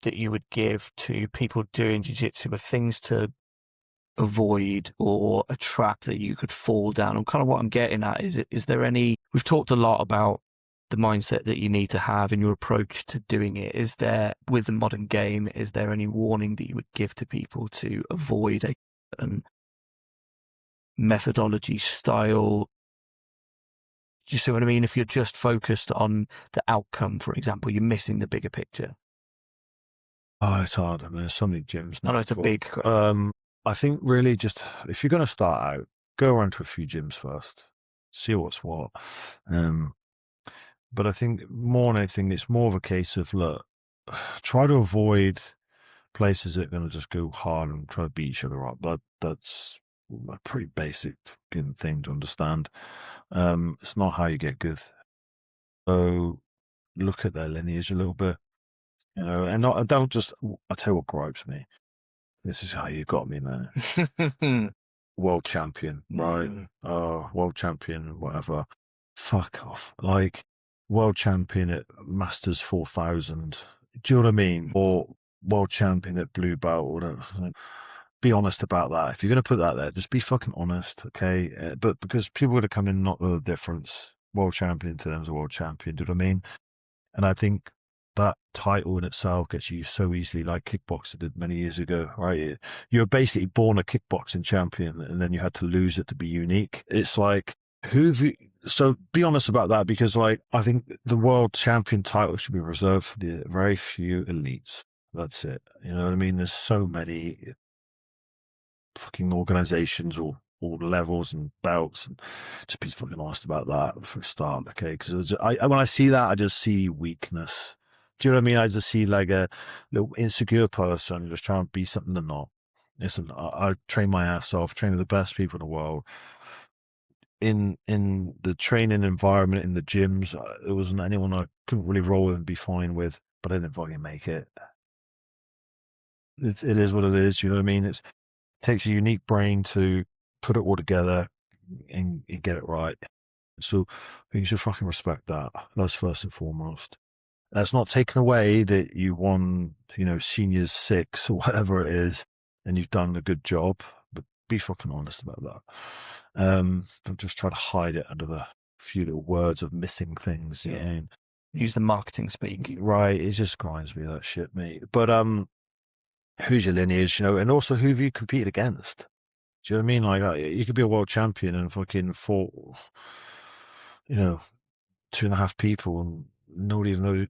that you would give to people doing jiu-jitsu of things to avoid or a trap that you could fall down? And kind of what I'm getting at is there any, we've talked a lot about the mindset that you need to have in your approach to doing it. Is there, with the modern game, is there any warning that you would give to people to avoid a methodology style? Do you see what I mean? If you're just focused on the outcome, for example, you're missing the bigger picture. Oh, it's hard. I mean, there's so many gyms now. I know it's a big. I think really just, if you're going to start out, go around to a few gyms first, see what's what. But I think more than anything, it's more of a case of, look, try to avoid places that are going to just go hard and try to beat each other up. That's a pretty basic thing to understand. It's not how you get good. So look at their lineage a little bit, and don't just, I'll tell you what gripes me. This is how you got me, man. World champion, right? World champion, whatever. Fuck off. Like, world champion at Masters 4000. Do you know what I mean? Or world champion at Blue Belt or whatever. Be honest about that. If you're going to put that there, just be fucking honest, okay? But because people would have come in, not the difference. World champion to them is a world champion. Do you know what I mean? And I think that title in itself gets you so easily, like kickboxing did many years ago, right? You're basically born a kickboxing champion and then you had to lose it to be unique. It's like, so be honest about that, because like, I think the world champion title should be reserved for the very few elites. That's it. You know what I mean? There's so many fucking organizations or levels and belts, and just be fucking honest about that for a start, okay? Because when I see that, I just see weakness. Do you know what I mean? I just see like a little insecure person just trying to be something they're not. Listen, I train my ass off, train with the best people in the world. In the training environment, in the gyms, there wasn't anyone I couldn't really roll with and be fine with, but I didn't fucking make it. It is what it is, you know what I mean? It takes a unique brain to put it all together and get it right. So you should fucking respect that. That's first and foremost. That's not taken away that you won, seniors 6 or whatever it is, and you've done a good job, but be fucking honest about that. Don't just try to hide it under the few little words of missing things. You know what I mean? Use the marketing speak. Right. It just grinds me, that shit, mate. But who's your lineage, and also who have you competed against? Do you know what I mean? Like, you could be a world champion and fucking fought, 2.5 people and nobody know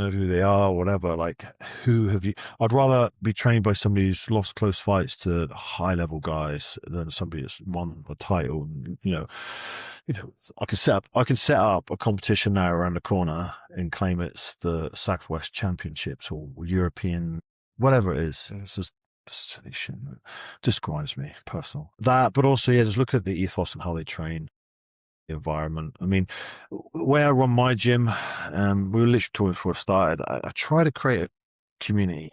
who they are or whatever. Like, who have you? I'd rather be trained by somebody who's lost close fights to high level guys than somebody that's won a title. I can set up a competition now around the corner and claim it's the Southwest Championships or European, whatever it is. It's just silly shit. Just grinds me, personal. That, but also, just look at the ethos and how they train. environment. I mean, where I run my gym, we were literally talking before I started, I try to create a community,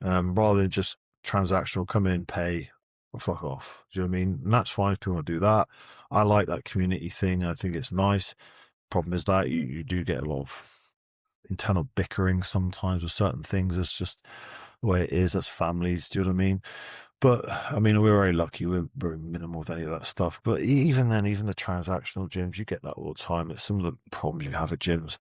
rather than just transactional, come in, pay, or fuck off. Do you know what I mean? And that's fine if people want to do that. I like that community thing. I think it's nice. Problem is that you do get a lot of internal bickering sometimes with certain things. It's just the way it is as families. Do you know what I mean? But I mean, we're very lucky. We're very minimal with any of that stuff. But even then, even the transactional gyms, you get that all the time. It's some of the problems you have at gyms.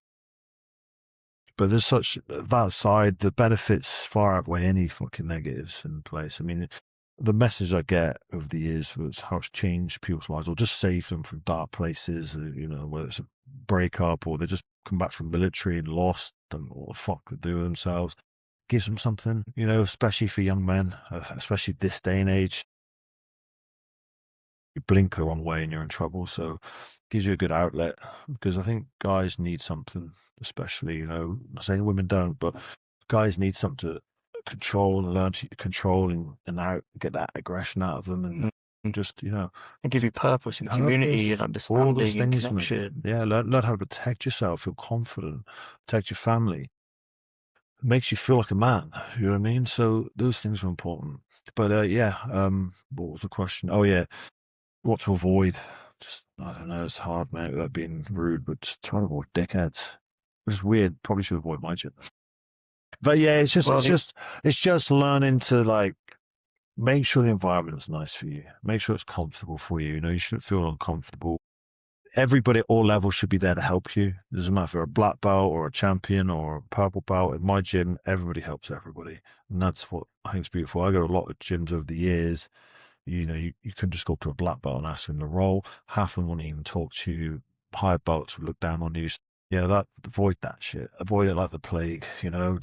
But there's such that side, the benefits far outweigh any fucking negatives in place. I mean, the message I get over the years was how it's changed people's lives or just saved them from dark places, you know, whether it's a breakup or they just come back from military and lost and what the fuck they do with themselves. Gives them something, you know, especially for young men, especially this day and age. You blink the wrong way and you're in trouble. So it gives you a good outlet because I think guys need something, especially, you know, I'm not saying women don't, but guys need something to control and learn to control and out, get that aggression out of them and just, you know. And give you purpose and community and understanding all those things, and connection. Yeah, learn how to protect yourself, feel confident, protect your family. It makes you feel like a man, you know what I mean? So those things are important. But what was the question? Oh yeah, what to avoid? Just, I don't know, it's hard, mate, without being rude, but just try to avoid dickheads. It's weird, probably should avoid my gym. But yeah, it's just learning to like make sure the environment is nice for you. Make sure it's comfortable for you. You know, you shouldn't feel uncomfortable. Everybody at all levels should be there to help you. It doesn't matter if you're a black belt or a champion or a purple belt. In my gym, everybody helps everybody. And that's what I think is beautiful. I go to a lot of gyms over the years. You know, you can just go up to a black belt and ask them the role. Half of them won't even talk to you. Higher belts will look down on you. Yeah, avoid that shit. Avoid it like the plague, you know.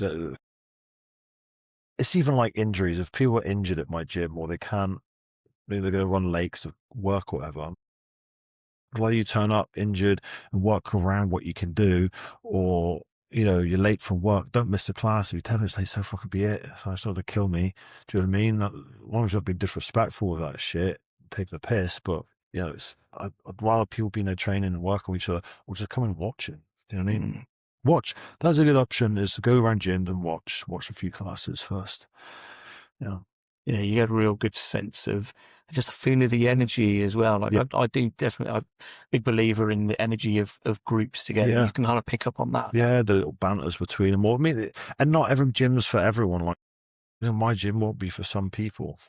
It's even like injuries. If people are injured at my gym or they can't, maybe they're going to run late to work or whatever, whether you turn up injured and work around what you can do, or, you know, you're late from work, don't miss the class. If you're 10 minutes late, so fucking be it. So it's not to kill me. Do you know what I mean? As long as you're not being disrespectful with that shit, taking a piss, but, you know, I'd rather people be in their training and work with each other or just come and watch it. Do you know what I mean? Watch. That's a good option, is to go around gyms and watch a few classes first. Yeah. Yeah, you get a real good sense of just a feeling of the energy as well. Like I do definitely, I'm a big believer in the energy of groups together. Yeah. You can kind of pick up on that. Yeah, the little banters between them. I mean, and not every gym's for everyone. Like, you know, my gym won't be for some people.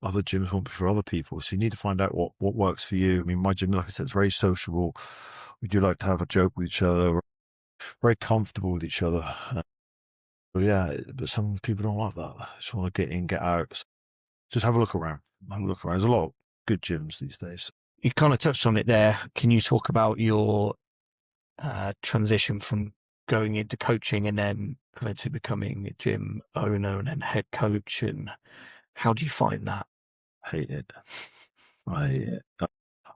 Other gyms won't be for other people. So you need to find out what works for you. I mean, my gym, like I said, it's very sociable. We do like to have a joke with each other. We're very comfortable with each other. But some people don't like that. They just want to get in, get out. So just have a look around. There's a lot of good gyms these days. You kind of touched on it there. Can you talk about your transition from going into coaching and then eventually becoming a gym owner and then head coach, and how do you find that? Hate it. I hate it.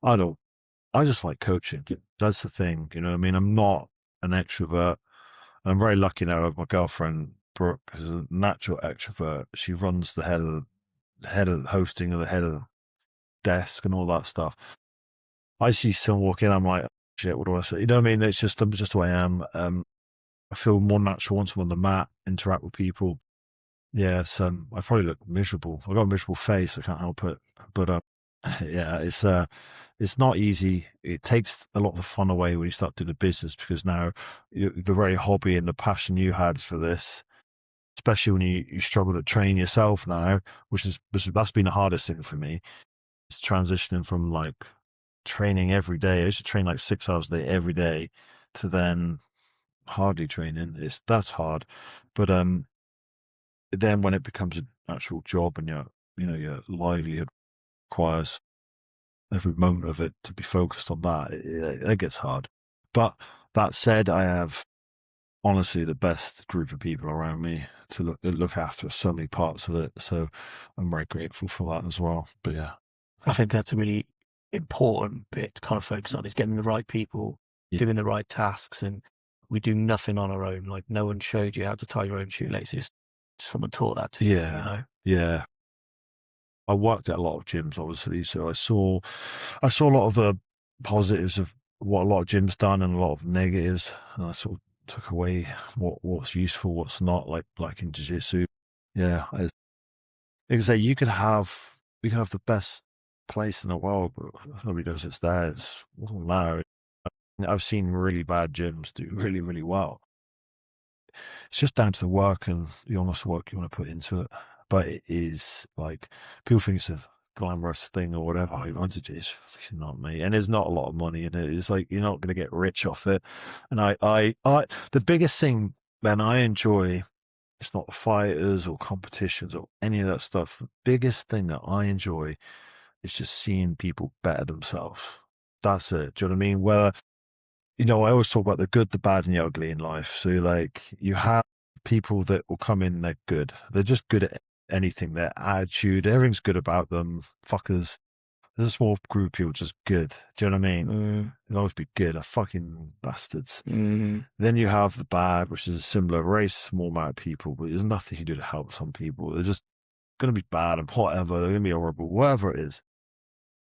I just like coaching. That's the thing. You know what I mean? I'm not an extrovert. I'm very lucky now. My girlfriend Brooke is a natural extrovert. She runs the head of hosting or the head of the desk and all that stuff. I see someone walk in, I'm like, shit, what do I say? You know what I mean? It's just who I am. I feel more natural once I'm on the mat, interact with people. Yeah, I probably look miserable. I've got a miserable face. I can't help it. But yeah, it's not easy. It takes a lot of the fun away when you start doing the business, because now the very hobby and the passion you had for this, especially when you struggle to train yourself now, that's been the hardest thing for me. It's transitioning from like training every day. I used to train like 6 hours a day every day to then hardly training. That's hard. But then when it becomes an actual job and your livelihood requires every moment of it to be focused on that, it gets hard. But that said, I have honestly the best group of people around me to look after so many parts of it. So I'm very grateful for that as well. But yeah, I think that's a really important bit to kind of focus on, is getting the right people, doing the right tasks. And we do nothing on our own. Like, no one showed you how to tie your own shoelaces. Someone taught that to you, you know? Yeah. I worked at a lot of gyms, obviously, so I saw a lot of the positives of what a lot of gyms done and a lot of negatives, and I sort of took away what's useful, what's not, like in Jiu Jitsu. Yeah, like I say, you could have the best place in the world, but if nobody knows it's there. It doesn't matter. I've seen really bad gyms do really, really well. It's just down to the work and the honest work you want to put into it. But it is like, people think it's a glamorous thing or whatever. It's not me, and there's not a lot of money in it. It's like, you're not going to get rich off it. And the biggest thing then I enjoy, it's not fighters or competitions or any of that stuff. The biggest thing that I enjoy is just seeing people better themselves. That's it. Do you know what I mean? Where, I always talk about the good, the bad, and the ugly in life. So, like, you have people that will come in, they're good. They're just good at anything. Their attitude, everything's good about them. Fuckers. There's a small group of people just good. Do you know what I mean? They'll always be good. Are fucking bastards. Then you have the bad, which is a similar race, small amount of people, but there's nothing you do to help some people. They're just going to be bad and whatever. They're going to be horrible, whatever it is.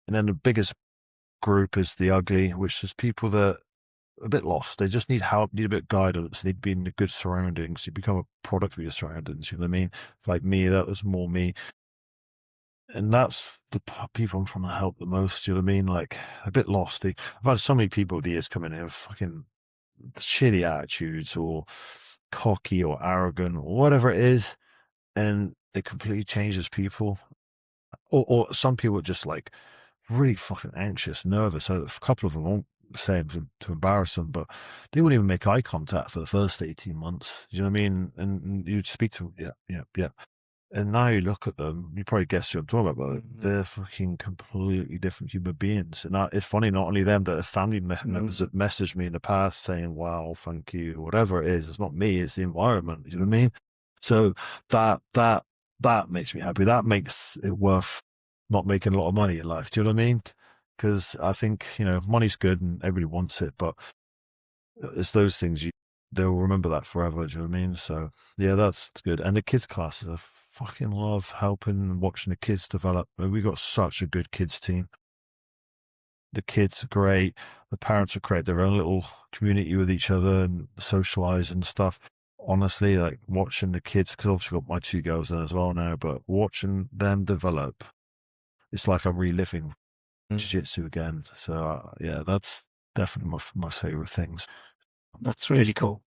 And then the biggest group is the ugly, which is people that a bit lost. They just need help, need a bit of guidance, need to be in the good surroundings. You become a product of your surroundings. You know what I mean? Like me, that was more me. And that's the people I'm trying to help the most. You know what I mean? Like, a bit lost. I've had so many people over the years come in here with fucking shitty attitudes or cocky or arrogant or whatever it is. And it completely changes people. Or some people are just like really fucking anxious, nervous. A couple of them, won't say to embarrass them, but they wouldn't even make eye contact for the first 18 months. You know what I mean? And you'd speak to them, yeah. And now you look at them, you probably guess who I'm talking about. They're fucking completely different human beings. And it's funny, not only them, but the family members have messaged me in the past saying, wow, thank you, whatever it is. It's not me, it's the environment. You know what I mean? So that makes me happy. That makes it worth not making a lot of money in life. Do you know what I mean? Because I think, money's good and everybody wants it, but it's those things they'll remember that forever. Do you know what I mean? So yeah, that's good. And the kids classes, I fucking love helping and watching the kids develop. We got such a good kids team. The kids are great. The parents are create their own little community with each other and socialize and stuff. Honestly, like watching the kids, because I've obviously got my 2 girls there as well now, but watching them develop, it's like I'm reliving jiu-jitsu again. So yeah, that's definitely my favorite things. That's really cool.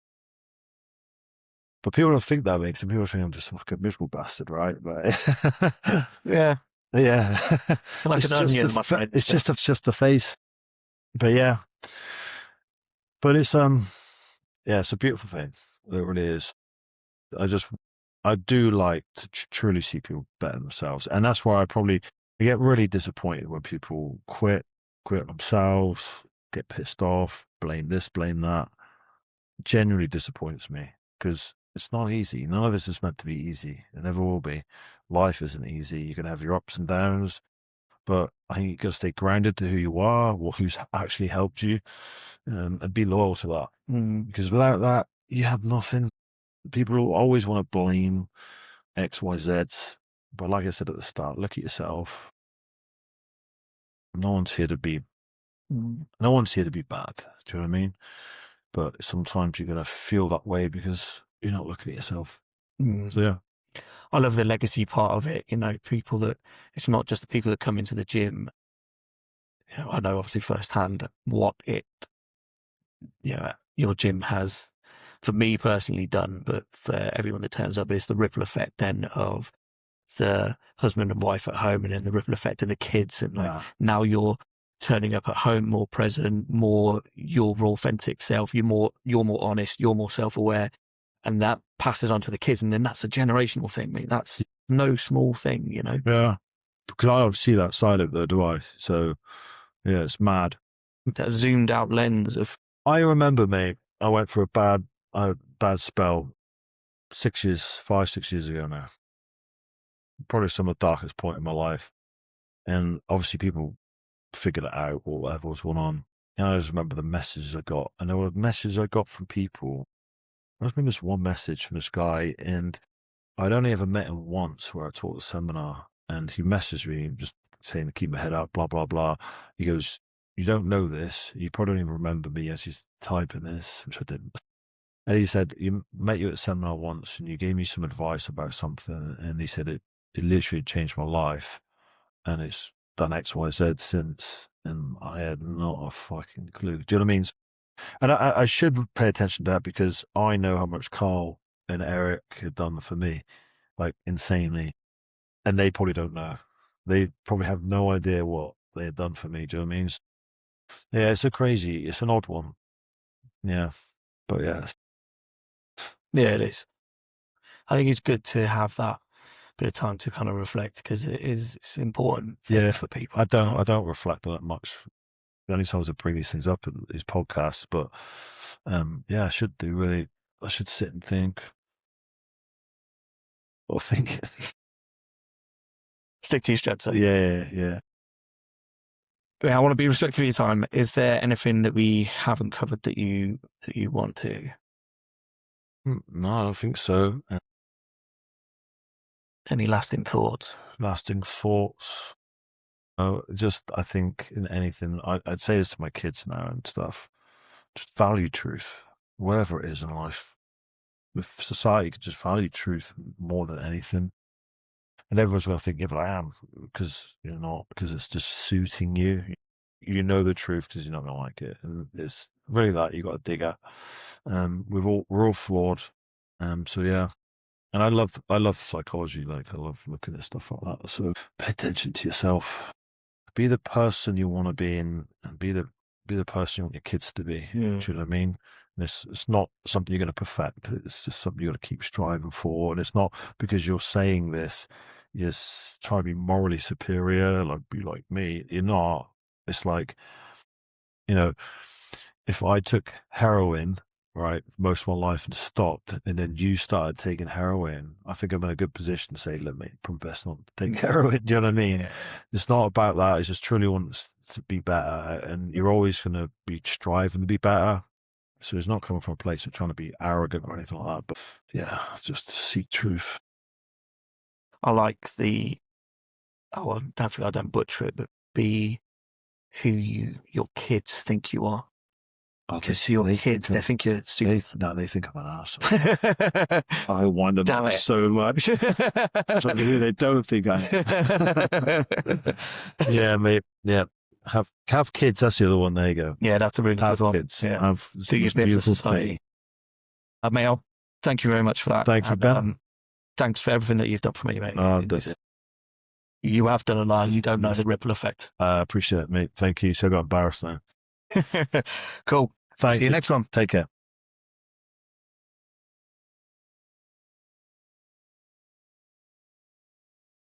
But people don't think that makes it. People think I'm just like a miserable bastard, right? But yeah, like an onion, my friend. It's just the face. But yeah, but it's it's a beautiful thing. It really is. I do like to truly see people better themselves, and that's why I get really disappointed when people quit themselves, get pissed off, blame this, blame that. Genuinely disappoints me, because it's not easy. None of this is meant to be easy. It never will be. Life isn't easy. You can have your ups and downs, but I think you got to stay grounded to who you are, or who's actually helped you, and be loyal to that. Because without that, you have nothing. People always want to blame X, Y, Z. But like I said at the start, look at yourself. No one's here to be bad. Do you know what I mean? But sometimes you're going to feel that way because you're not looking at yourself. So yeah. I love the legacy part of it. People that, it's not just the people that come into the gym. I know obviously firsthand what your gym has, for me personally, done, but for everyone that turns up, it's the ripple effect then of the husband and wife at home, and then the ripple effect of the kids. And now you're turning up at home more present, more your raw, authentic self. You're more honest, you're more self-aware, and that passes on to the kids. And then that's a generational thing. I mean, that's no small thing, Yeah, because I don't see that side of it, do I? So yeah, it's mad. That zoomed out lens of. I remember, mate, I went for a bad spell 6 years ago now. Probably some of the darkest point in my life. And obviously people figured it out or whatever was going on. And I just remember the messages I got. And there were messages I got from people. I just remember this one message from this guy, and I'd only ever met him once where I taught the seminar, and he messaged me just saying to keep my head up, blah, blah, blah. He goes, you don't know this. You probably don't even remember me as he's typing this, which I didn't. And he said, you met you at a seminar once and you gave me some advice about something. And he said, it literally changed my life. And it's done X, Y, Z since. And I had not a fucking clue. Do you know what I mean? And I should pay attention to that because I know how much Carl and Eric had done for me, like insanely. And they probably don't know. They probably have no idea what they had done for me. Do you know what I mean? Yeah, it's so crazy. It's an odd one. Yeah. But yeah. Yeah, it is. I think it's good to have that bit of time to kind of reflect because it's important for people. I don't reflect on it much. The only times I bring these things up in these podcasts, but yeah, I should do really. I should sit and think. Or think. Stick to your strengths. Yeah. I want to be respectful of your time. Is there anything that we haven't covered that you want to? No, I don't think so. Any lasting thoughts? Lasting thoughts. Oh, just I think in anything, I'd say this to my kids now and stuff. Just value truth, whatever it is in life. With society, you can just value truth more than anything. And everyone's going to think, yeah, but I am, because you're not, because it's just suiting you. You know the truth because you're not going to like it. And it's really that you got to dig at. We're all flawed. So yeah. And I love psychology. Like I love looking at stuff like that. So pay attention to yourself. Be the person you want to be and be the person you want your kids to be. Yeah. Do you know what I mean? And it's not something you're going to perfect. It's just something you got to keep striving for. And it's not because you're saying this, you're trying to be morally superior, like be like me. You're not. It's like, if I took heroin, right, most of my life and stopped, and then you started taking heroin, I think I'm in a good position to say, let me best not take heroin. Do you know what I mean? Yeah. It's not about that. It's just truly wants to be better, and you're always going to be striving to be better. So it's not coming from a place of trying to be arrogant or anything like that. But yeah, just seek truth. I like hopefully I don't butcher it, but be who your kids think you are. Because your kids, they think you're stupid. They think I'm an arsehole. I wind them up so much. So they don't think I am. Yeah, mate. Yeah. Have kids. That's the other one. There you go. Yeah, that's a really good one. Kids. Yeah. Have beautiful society. Mate, thank you very much for that. Thank you, Ben. Thanks for everything that you've done for me, mate. You have done a lot. You don't know the ripple effect. I appreciate it, mate. Thank you. So I got embarrassed now. Cool. Thank you. See you next one. Take care.